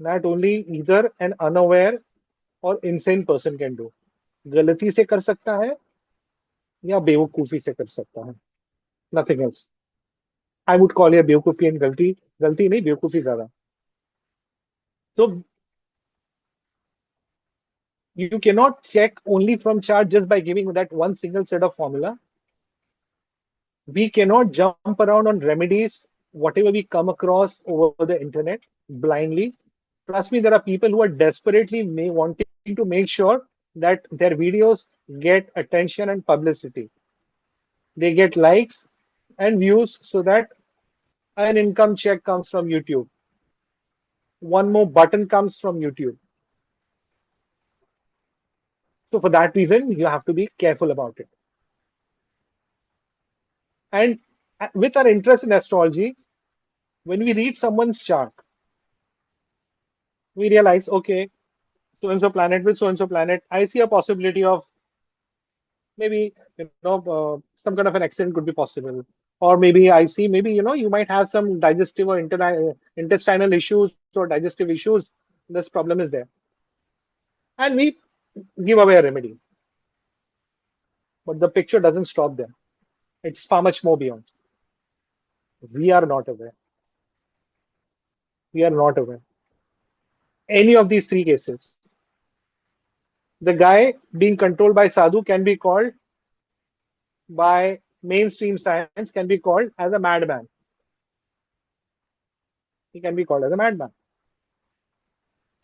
That only either an unaware or insane person can do. गलती से कर सकता है या बेवकूफी से कर सकता है. Nothing else. I would call it बेवकूफी and गलती नहीं, बेवकूफी ज्यादा. So you cannot check only from chart just by giving that one single set of formula. We cannot jump around on remedies, whatever we come across over the internet blindly. Trust me, there are people who are desperately wanting to make sure that their videos get attention and publicity. They get likes and views so that an income check comes from YouTube. One more button comes from YouTube. So for that reason, you have to be careful about it. And with our interest in astrology, when we read someone's chart, we realize, okay, so and so planet with so and so planet, I see a possibility of maybe, some kind of an accident could be possible. Or maybe I see, maybe, you might have some digestive or intestinal issues or digestive issues. This problem is there. And we give away a remedy. But the picture doesn't stop there. It's far much more beyond. We are not aware. We are not aware. Any of these three cases, the guy being controlled by sadhu can be called by mainstream science can be called as a madman. He can be called as a madman.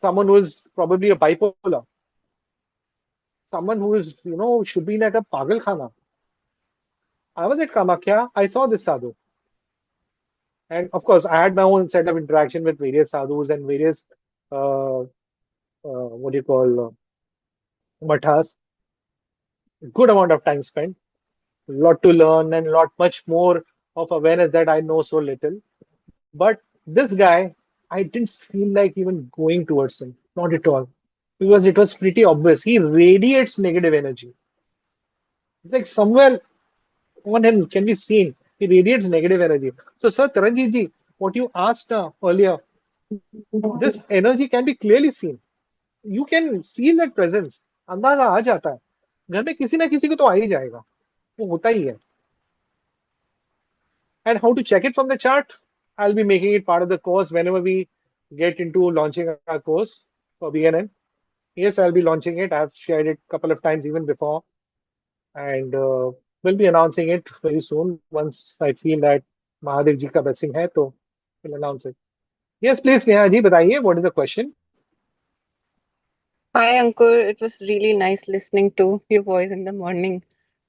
Someone who is probably a bipolar, someone who is, should be in like a pagal khana. I was at Kamakya, I saw this sadhu. And of course, I had my own set of interaction with various sadhus and various, what do you call, mathas. Good amount of time spent, a lot to learn, and lot much more of awareness that I know so little. But this guy, I didn't feel like even going towards him, not at all, because it was pretty obvious. He radiates negative energy. It's like somewhere on him can be seen. He radiates negative energy. So, Sir Taranjit ji, what you asked earlier, this energy can be clearly seen. You can feel that presence. अंदाजा आ जाता है. घर में किसी ना किसी को तो आ ही जाएगा. वो होता ही है. And how to check it from the chart? I'll be making it part of the course whenever we get into launching our course for BNN. Yes, I'll be launching it. I've shared it a couple of times even before. And we'll be announcing it very soon. Once I feel that Mahadev ji ka blessing hai, to we'll announce it. Yes, please, Neha ji, bataiye, what is the question? Hi, Ankur. It was really nice listening to your voice in the morning.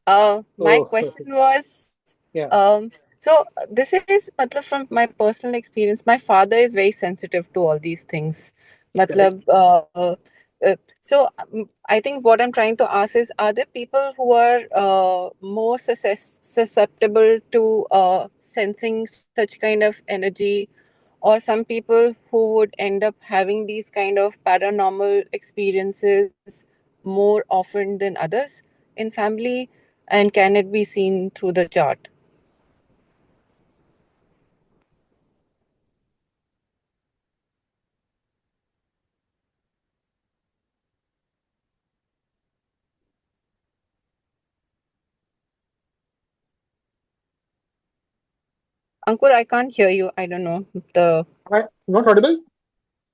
My Oh, question was, yeah. so this is matlab, from my personal experience. My father is very sensitive to all these things. Correct. Matlab, so I think what I'm trying to ask is, are there people who are more susceptible to sensing such kind of energy, or some people who would end up having these kind of paranormal experiences more often than others in family, and can it be seen through the chart? Ankur, I can't hear you. I don't know the Not audible?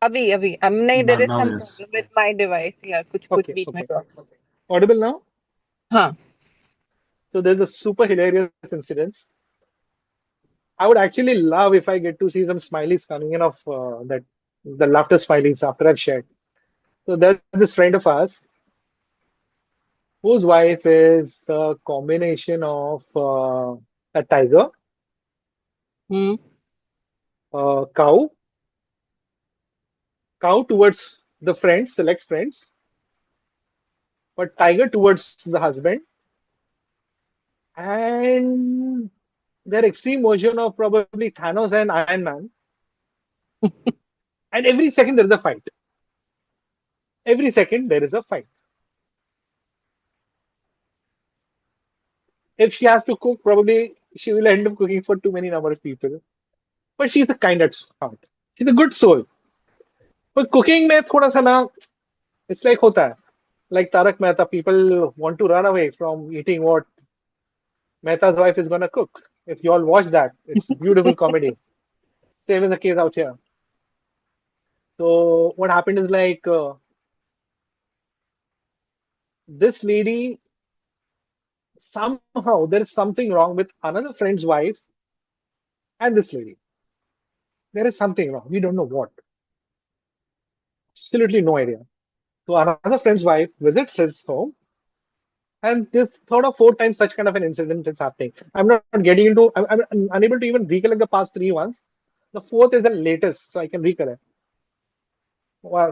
अभी अब नहीं, there is Now, some yes. problem with my device. Yeah, कुछ Okay, बीच में okay. drop. Audible now? हाँ. So there's a super hilarious incident. I would actually love if I get to see some smileys coming in of that the laughter smileys after I've shared. So there's this friend of ours whose wife is a combination of a tiger, Hmm. cow, cow towards the friends, select friends, but tiger towards the husband, and their extreme version of probably Thanos and Iron Man. And every second there is a fight. Every second there is a fight. If she has to cook, probably she will end up cooking for too many number of people. But she's a kind at heart. She's a good soul. But cooking में थोड़ा सा ना, it's like होता है. Like Tarak Mehta, people want to run away from eating what Mehta's wife is gonna cook. If you all watch that, it's beautiful comedy. Same is the case out here. So what happened is like this lady, somehow there is something wrong with another friend's wife and this lady. There is something wrong. We don't know what. Absolutely no idea. So another friend's wife visits his home, and this third or fourth time such kind of an incident is happening. I'm not getting into. I'm unable to even recollect the past three ones. The fourth is the latest, so I can recollect.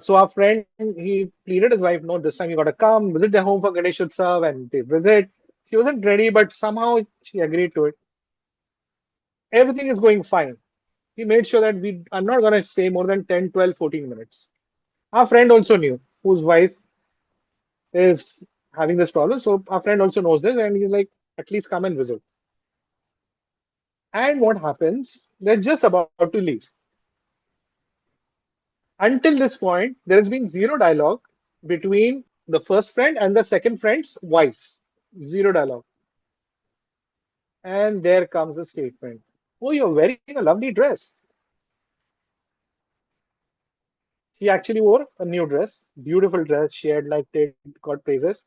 So our friend, he pleaded his wife, no, this time you got to come visit their home for Ganesh Utsav, and they visit. She wasn't ready, but somehow she agreed to it. Everything is going fine. He made sure that I'm not going to stay more than 10, 12, 14 minutes. Our friend also knew whose wife is having this problem. So our friend also knows this, and he's like, at least come and visit. And what happens? They're just about to leave. Until this point, there has been zero dialogue between the first friend and the second friend's wives. Zero dialogue. And there comes a statement. Oh, you're wearing a lovely dress. She actually wore a new dress, beautiful dress. She had like got praises.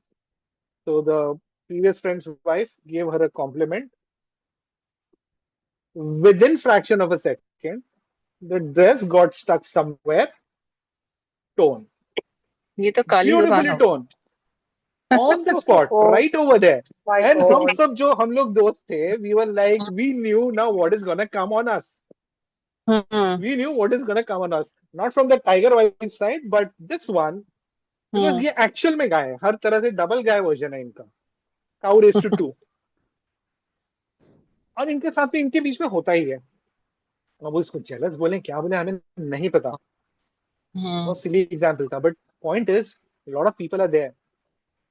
So the previous friend's wife gave her a compliment. Within fraction of a second, the dress got stuck somewhere. Torn. ये तो काली जुबान Beautifully हो torn. On the spot, right over there. My And हम God. सब जो हम लोग दोस्त थे, we were like, we knew now what is gonna come on us. Hmm We knew what is gonna come on us. Not from the tiger wife side, but this one, because ये actual में गाय है, हर तरह से double गाय version है इनका. Cow raised to 2. और इनके साथ में इनके बीच में होता ही है. अब वो इसको जेलस बोले क्या बोले हमें नहीं पता. बहुत silly example था, but point is, a lot of people are there.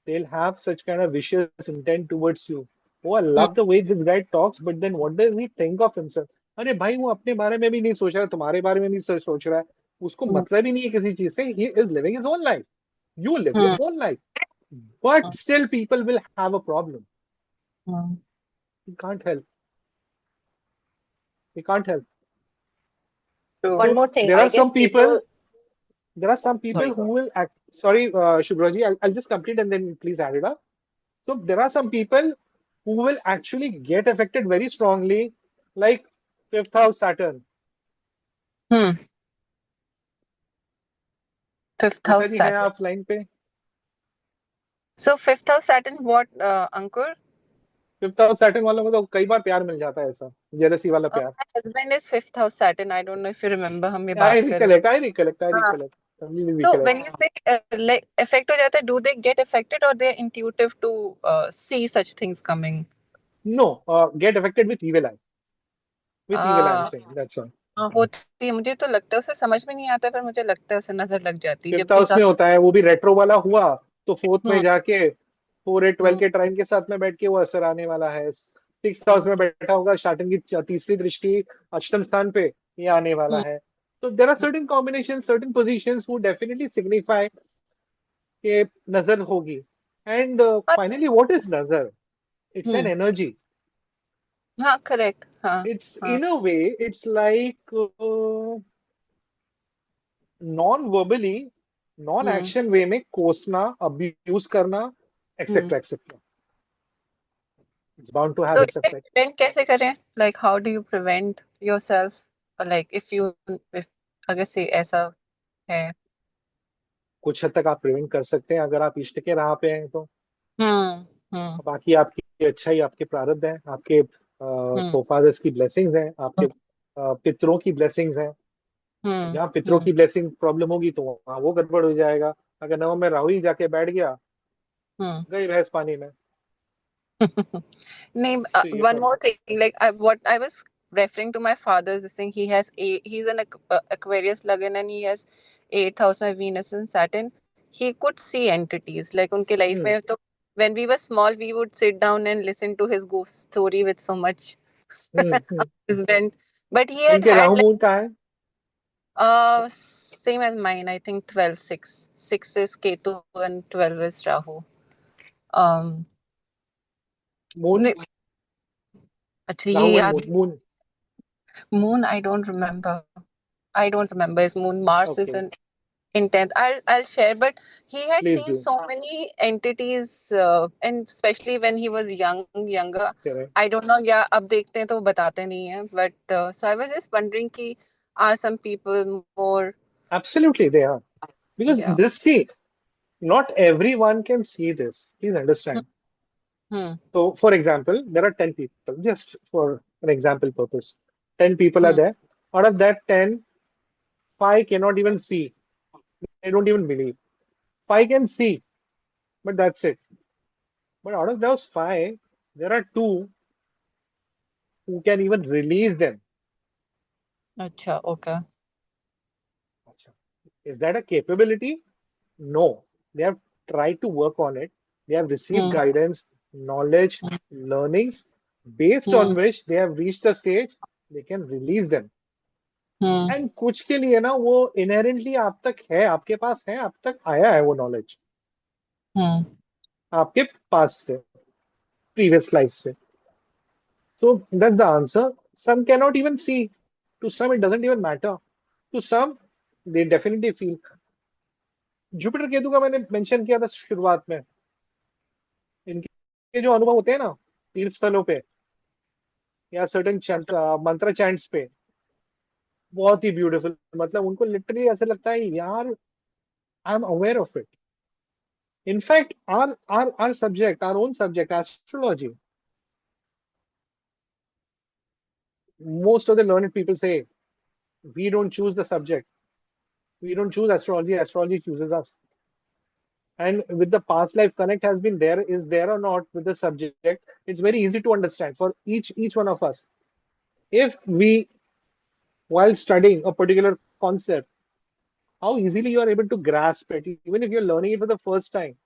They'll have such kind of vicious intent towards you. Oh, I love the way this guy talks, but then what does he think of himself? अरे भाई वो अपने बारे में भी नहीं सोच रहा है, तुम्हारे बारे में भी सोच रहा है. उसको मतलब ही नहीं है किसी चीज से. He is living his own life. You live your own life. But still people will have a problem. You can't help. You can't help. One more thing. There I are guess some people. people. There are some people Sorry. who will act. Sorry, Shubhraji, I'll just complete and then please add it up. So there are some people who will actually get affected very strongly, like fifth house Saturn. Fifth Gita house जी हैं Saturn. आप line पे? So fifth house Saturn, what, Ankur? Fifth house Saturn वालों को तो कई बार प्यार मिल जाता है, ऐसा जेलसी वाला प्यार. My husband is fifth house Saturn. I don't know if you remember हम ये I बात कर रहे recollect, I recollect, I हाँ. recollect. Completely So recollect. when you say like affect हो जाता है, do they get affected or they're intuitive to see such things coming? No, get affected with evil eye. With evil eye, I'm saying. That's all. हाँ, होती है. मुझे तो लगता है उसे समझ में नहीं आता, पर मुझे लगता है उसे नजर लग जाती है फिफ्थ जबकि हाउस में होता है, वो भी रेट्रो वाला हुआ तो फोर्थ में हम्म जाके 4 8 12 के टाइम के साथ में बैठ के वो असर आने वाला है. सिक्स हाउस में बैठा होगा, स्टार्टिंग की तीसरी दृष्टि अष्टम स्थान पे ये आने वाला है. तो there are certain combination, certain positions वो डेफिनेटली सिग्निफाई के नजर होगी. एंड फाइनली व्हाट इज नजर? It's an energy. हाँ करेक्ट हाँ It's in a way, it's like non-verbally, non-action way में कोसना, abuse करना, etc. etc. It's bound to have तो its effect. prevent कैसे करें? Like how do you prevent yourself? Like if अगर से ऐसा है. कुछ हद तक आप प्रिवेंट कर सकते हैं अगर आप इष्ट के राह पे हैं तो. बाकी आपकी अच्छाई, आपके प्रारब्ध है, आपके फोरफादर्स की ब्लेसिंग्स हैं, आपके पितरों की ब्लेसिंग्स हैं. जहाँ पितरों की ब्लेसिंग प्रॉब्लम होगी तो वहाँ वो गड़बड़ हो जाएगा. अगर नवम में राहु ही जाके बैठ गया, गई भैंस पानी में. Name तो ये one फर्क more है. thing. Like what I was referring to my father's this thing. He's an Aquarius Lagan and he has 8th house में Venus and Saturn. He could see entities. Like उनके life में तो when we were small, we would sit down and listen to his ghost story with so much husband. But he had इनके Rahu like moon का है. same as mine. I think 12 6. 6 is Ketu and 12 is Rahu. Moon, अच्छा ये Rahu and याद. Moon. Moon, I don't remember. I don't remember his moon. Mars is Okay, in 10th. I'll share, but he had please seen do. so many entities, and especially when he was younger. Correct. I don't know. Yeah, अब देखते हैं तो वो बताते नहीं हैं. But so I was just wondering कि are some people more? Absolutely, they are. Because Yeah. this, see, not everyone can see this. Please understand. So, for example, there are 10 people, just for an example purpose. 10 people are there. Out of that 10, 5 cannot even see. They don't even believe. 5 can see, but that's it. But out of those 5, there are 2 who can even release them. अच्छा, okay. Is that a capability? No. They have tried to work on it. They have received guidance, knowledge, learnings, based on which they have reached a stage they can release them. And कुछ के लिए ना वो inherently आप तक है, आपके पास है, आप तक आया है वो नॉलेज आपके पास से. previous lives say. So that's the answer. Some cannot even see. To some, it doesn't even matter. To some, they definitely feel. Jupiter Ketu का मैंने मेंशन किया था शुरुआत में. इनके जो अनुभव होते हैं ना तीर्थ स्थलों पे या सर्टेन मंत्र चैंट्स पे, बहुत ही ब्यूटीफुल. मतलब उनको लिटरली ऐसा लगता है यार, I am aware of it. In fact our subject, our own subject, astrology, most of the learned people say we don't choose the subject, we don't choose astrology, astrology chooses us. And with the past life connect has been there, is there or not with the subject, it's very easy to understand for each one of us. If we, while studying a particular concept, how easily you are able to grasp it, even if you're learning it for the first time,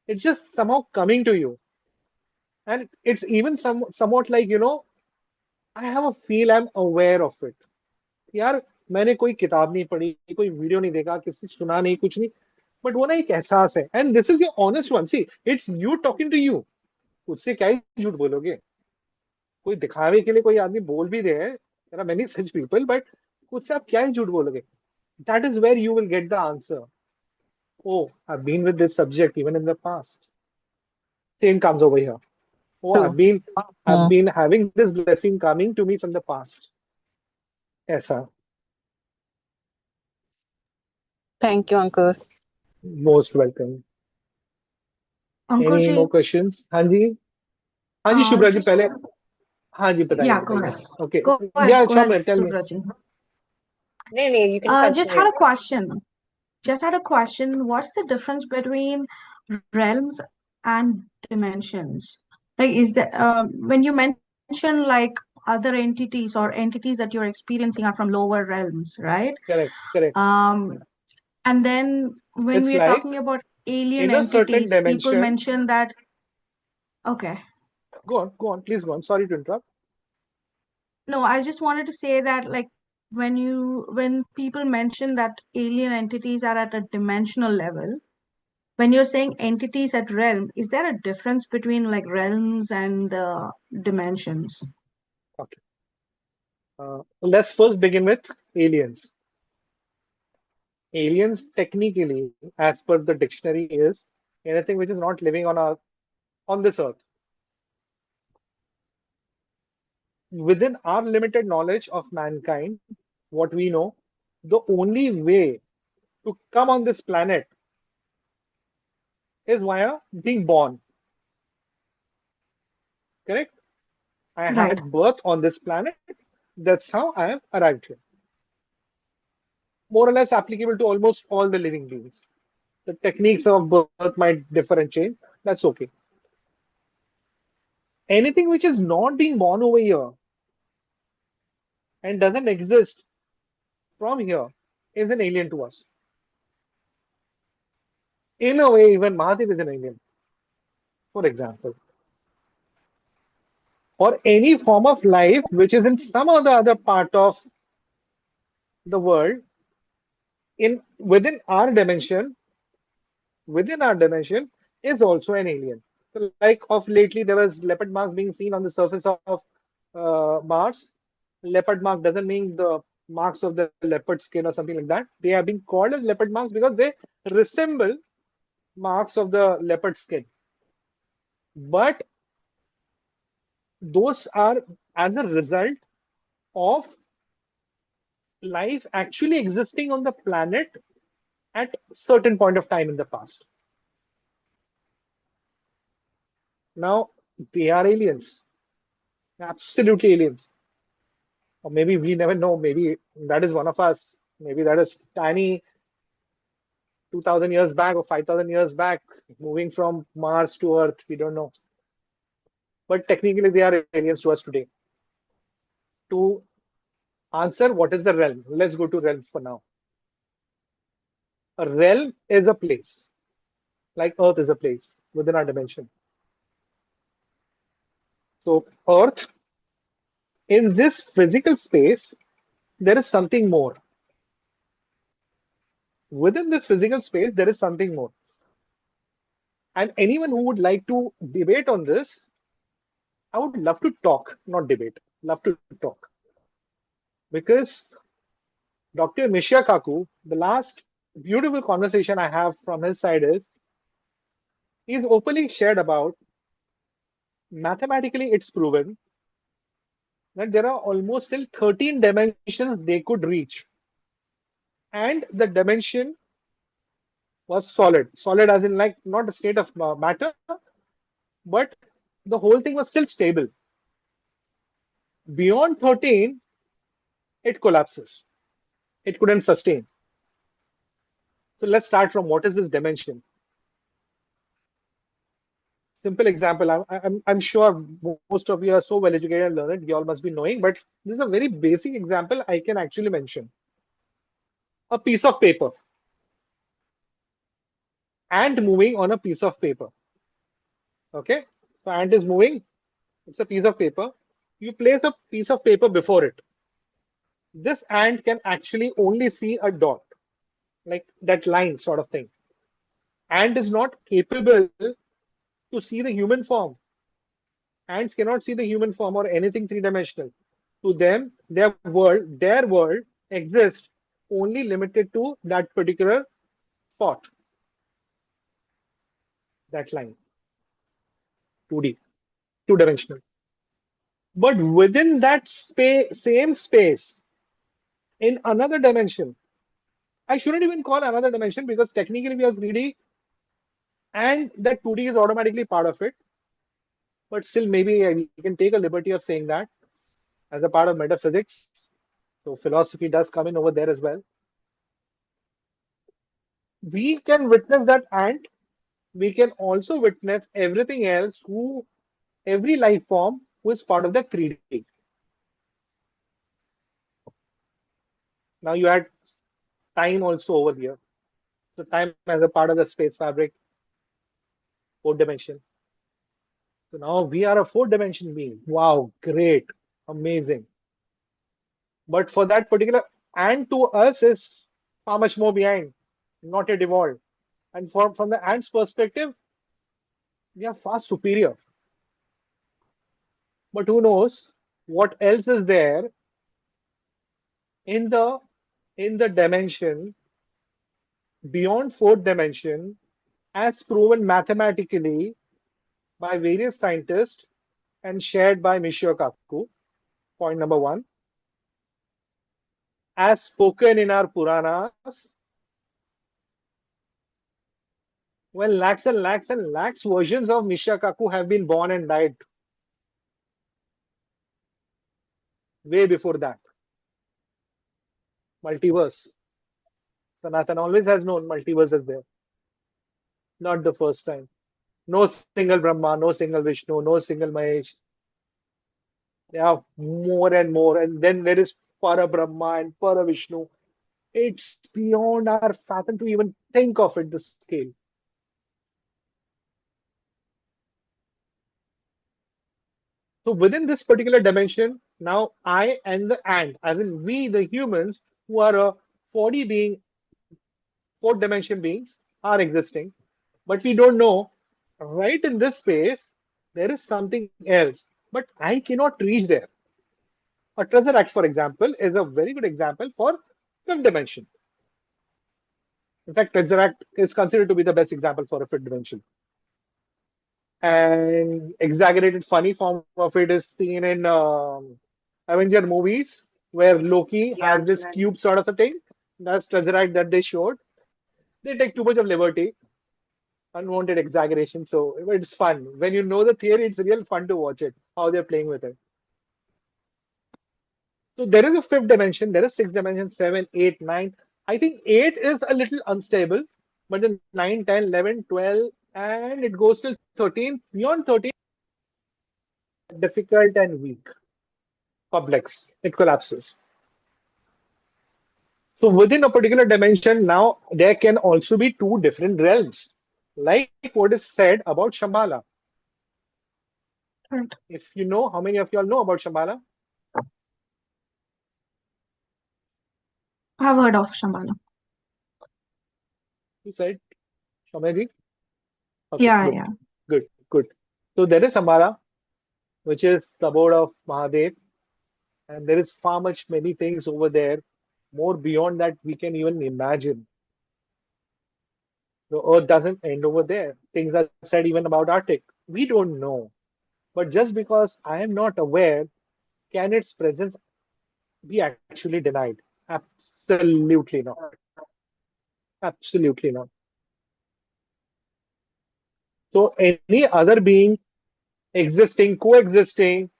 it's just somehow coming to you. And it's even somewhat like, I have a feel, I'm aware of it. यार मैंने कोई किताब नहीं पढ़ी, कोई video नहीं देखा, किसी सुना नहीं, कुछ नहीं, बट वो ना एक एहसास है. And this is your honest one. See, it's you talking to you. उससे क्या ही झूठ बोलोगे. कोई दिखावे के लिए कोई आदमी बोल भी रहे हैं, there are many such people, but उससे आप क्या ही झूठ बोलोगे. That is where you will get the answer. Oh, I've been with this subject even in the past. Same comes over here. Oh, True. I've been having this blessing coming to me from the past. ऐसा. Thank you, Ankur. Most welcome. Ankur Any ji, more questions? हाँ जी. हाँ ji Shubhra ji just पहले. हाँ जी बताइए yeah, go बताइए. ahead. Okay. Go ahead, Yeah, go ahead, Shobhit, tell me. Shubhra ji. No, you can Just had a continue. question. Just had a question. What's the difference between realms and dimensions? Like, is there when you mention like other entities or entities that you're experiencing are from lower realms, right? Correct. And then when It's we are like talking about alien in a certain entities, people dimension. mention that. Okay. Go on, please go on. Sorry to interrupt. No, I just wanted to say that like when people mention that alien entities are at a dimensional level, when you're saying entities at realm, is there a difference between like realms and the dimensions? Okay. Let's first begin with aliens. Aliens, technically, as per the dictionary, is anything which is not living on this earth. Within our limited knowledge of mankind, what we know, the only way to come on this planet is via being born. Correct? I Right. had birth on this planet. That's how I have arrived here. More or less applicable to almost all the living beings. The techniques of birth might differ and change. That's okay. Anything which is not being born over here and doesn't exist from here is an alien to us. In a way, even Mahadev is an alien, for example. Or any form of life which is in some other part of the world, within our dimension, is also an alien. So, like of lately, there was leopard marks being seen on the surface of Mars. Leopard mark doesn't mean the marks of the leopard skin or something like that. They have been called as leopard marks because they resemble marks of the leopard skin. But those are as a result of life actually existing on the planet at certain point of time in the past. Now they are aliens, absolutely aliens. Or maybe we never know. Maybe that is one of us. Maybe that is tiny 2,000 years back or 5,000 years back, moving from Mars to Earth. We don't know. But technically, they are aliens to us today. To answer what is the realm, let's go to realm for now. A realm is a place, like Earth is a place within our dimension. So, Earth, in this physical space, there is something more. Within this physical space, there is something more. And anyone who would like to debate on this I would love to talk, not debate. Love to talk. Because Dr. Mishra Kaku, the last beautiful conversation I have from his side is he's openly shared about mathematically it's proven that there are almost still 13 dimensions they could reach. And the dimension was solid. Solid as in like not a state of matter, but the whole thing was still stable. Beyond 13, it collapses. It couldn't sustain. So let's start from what is this dimension? Simple example. I'm sure most of you are so well educated and learned. You all must be knowing, but this is a very basic example I can actually mention. A piece of paper and moving on a piece of paper. Okay, so ant is moving. It's a piece of paper. You place a piece of paper before it. This ant can actually only see a dot, like that line sort of thing. Ant is not capable to see the human form. Ants cannot see the human form or anything three-dimensional. To them, their world exists only limited to that particular spot, that line, 2D, two-dimensional. But within that same space, in another dimension, I shouldn't even call another dimension because technically we are 3D and that 2D is automatically part of it. But still, maybe we can take a liberty of saying that as a part of metaphysics. So philosophy does come in over there as well. We can witness that ant. We can also witness everything else every life form who is part of the 3D. Now you add time also over here. So time as a part of the space fabric, fourth dimension. So now we are a four-dimension being. Wow, great, amazing. But for that particular ant to us is far much more behind, not yet evolved. And from the ant's perspective, we are far superior. But who knows what else is there in the dimension beyond fourth dimension, as proven mathematically by various scientists and shared by Michio Kaku. Point number one. As spoken in our Puranas, when lakhs and lakhs and lakhs versions of Michio Kaku have been born and died way before that. Multiverse. Sanatan always has known multiverse is there. Not the first time. No single Brahma, no single Vishnu, no single Mahesh. There are more and more. And then there is Para Brahma and Para Vishnu. It's beyond our fathom to even think of it, the scale. So within this particular dimension, now I and the ant, as in we, the humans, who are a 4D being, fourth dimension beings, are existing. But we don't know, right in this space, there is something else. But I cannot reach there. A treasure act, for example, is a very good example for fifth dimension. In fact, treasure act is considered to be the best example for a fifth dimension. And exaggerated funny form of it is seen in Avenger movies where Loki Yeah, has this right. cube sort of a thing. That's Tesseract that they showed. They take too much of liberty, unwanted exaggeration. So it's fun. When you know the theory, it's real fun to watch it, how they're playing with it. So there is a fifth dimension, there is sixth dimension, 7, 8, 9. I think 8 is a little unstable, but then 9, 10, 11, 12, and it goes till 13. Beyond 13, difficult and weak. Complex. It collapses. So within a particular dimension, now there can also be two different realms, like what is said about Shambhala. Right. If you know, how many of you all know about Shambhala? I've heard of Shambhala. You said, Shamaji? Okay, Yeah, good, yeah. good, good. So there is Shambhala. which is the abode of Mahadev. And there is far much many things over there, more beyond that we can even imagine. The earth doesn't end over there. Things are said even about Arctic. We don't know. But just because I am not aware, can its presence be actually denied? Absolutely not. Absolutely not. So any other being existing, coexisting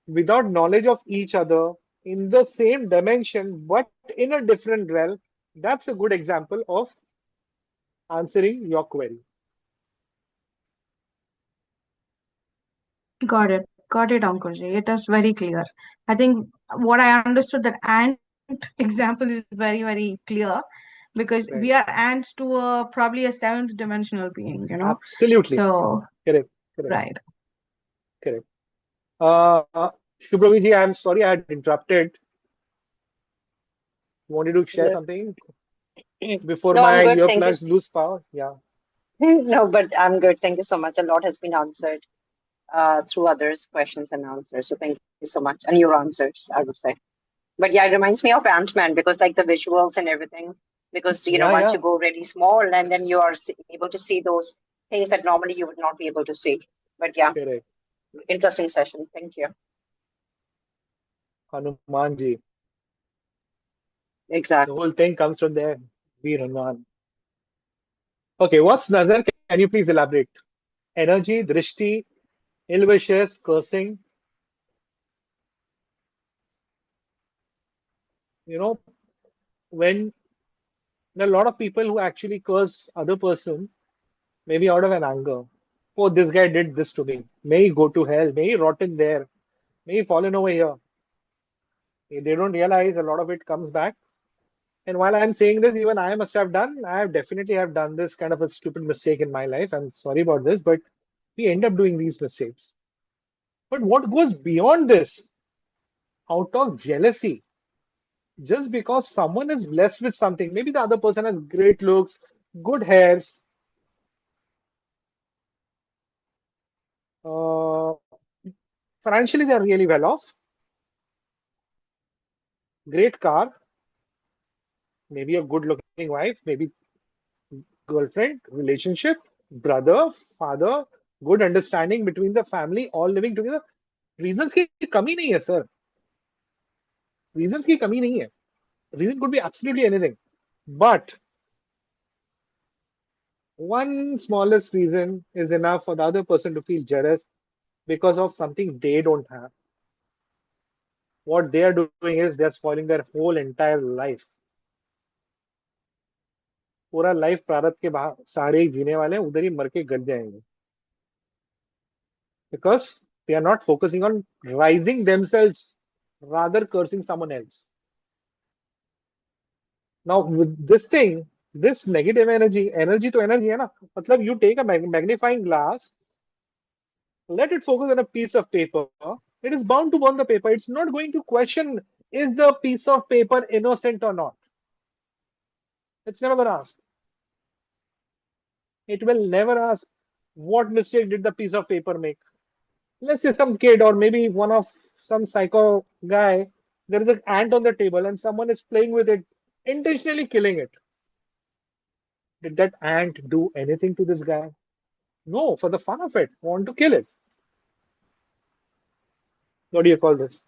without knowledge of each other in the same dimension but in a different realm, that's a good example of answering your query. Got it, Ankurji. It is very clear. I think what I understood that ant example is very, very clear because we Right. are ants to probably a seventh dimensional being, you know. Absolutely. So, Correct. Correct. right. Correct. Uh, Shubhraviji, I'm sorry I had interrupted. You wanted to share Yes. something before No, I'm my good. Thank you. earplugs lose power? Yeah. No, but I'm good. Thank you so much. A lot has been answered through others' questions and answers. So thank you so much. And your answers, I would say. But yeah, it reminds me of Ant-Man because like the visuals and everything, because Yeah, once yeah. you go really small and then you are able to see those things that normally you would not be able to see. But yeah, Correct. interesting session. Thank you. Hanumanji. The Exactly. whole thing comes from there. Veer Hanuman. Okay, what's Nazar? Can you please elaborate? Energy, drishti, ill wishes, cursing. You know, when there are a lot of people who actually curse other person, maybe out of an anger. Oh, this guy did this to me. May he go to hell. May he rot in there. May he fallen over here. They don't realize a lot of it comes back. And while I'm saying this, even I must have done, I have definitely have done this kind of a stupid mistake in my life. I'm sorry about this, but we end up doing these mistakes. But what goes beyond this, out of jealousy, just because someone is blessed with something, maybe the other person has great looks, good hairs, uh, financially they're really well off, great car, maybe a good looking wife, maybe girlfriend, relationship, brother, father, good understanding between the family, all living together. Reasons की कमी नहीं है sir. Reasons की कमी नहीं है. Reason could be absolutely anything. But one smallest reason is enough for the other person to feel jealous because of something they don't have. What they are doing is they're spoiling their whole entire life. पूरा life प्रारब्ध के बाहर सारे ही जीने वाले हैं उधर ही मर के गल जाएंगे because they are not focusing on rising themselves, rather cursing someone else. Now with this thing, this negative energy, energy to energy है ना, मतलब you take a magnifying glass, let it focus on a piece of paper, it is bound to burn the paper. It's not going to question is the piece of paper innocent or not. It's never gonna ask. It will never ask what mistake did the piece of paper make. Let's say some kid or maybe one of some psycho guy, there is an ant on the table and someone is playing with it, intentionally killing it. Did that ant do anything to this guy? No, for the fun of it, want to kill it. What do you call this?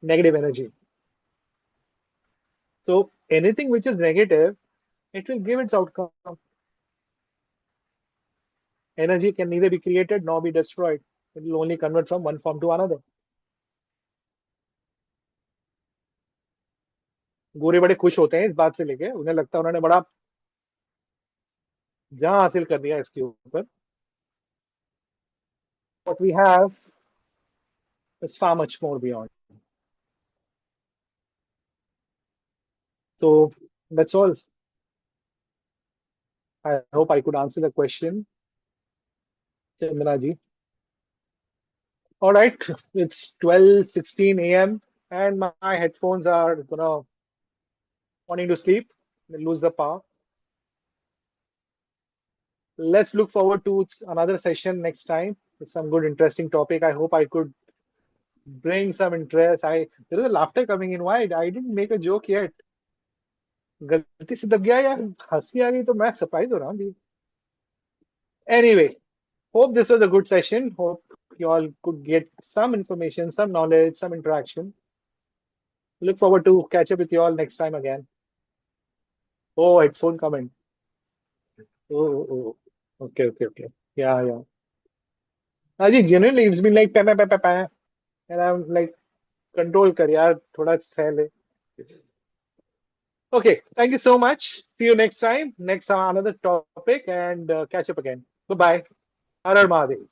Negative energy. So anything which is negative, it will give its outcome. Energy can neither be created nor be destroyed. It will only convert from one form to another. गोरे बड़े खुश होते हैं इस बात से लेके उन्हें लगता है उन्होंने बड़ा जहां हासिल कर दिया इसके ऊपर. What we have is far much more beyond. So that's all. I hope I could answer the question, Chandana ji. All right, it's 12:16 a.m. and my headphones are wanting to sleep. They lose the power. Let's look forward to another session next time. It's some good, interesting topic. I hope I could bring some interest. There is a laughter coming in. Why? I didn't make a joke yet. गलती से दब गया यार, हंसी आ गई तो मैं surprise हो रहा हूँ जी. Anyway, hope this was a good session. Hope you all could get some information, some knowledge, some interaction. Look forward to catch up with you all next time again. Oh, headphone comment. Oh. Okay. Yeah. Ajit, genuinely, it's been like pa, and I'm like, control kar yaar, thoda seh le. Okay, thank you so much. See you next time, next on another topic, and catch up again. Bye-bye. Har Har Mahadev.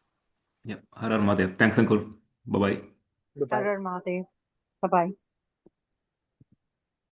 Yeah, Har Har Mahadev. Thanks, Ankur. Bye-bye. Bye-bye. Har Har Mahadev. Bye-bye.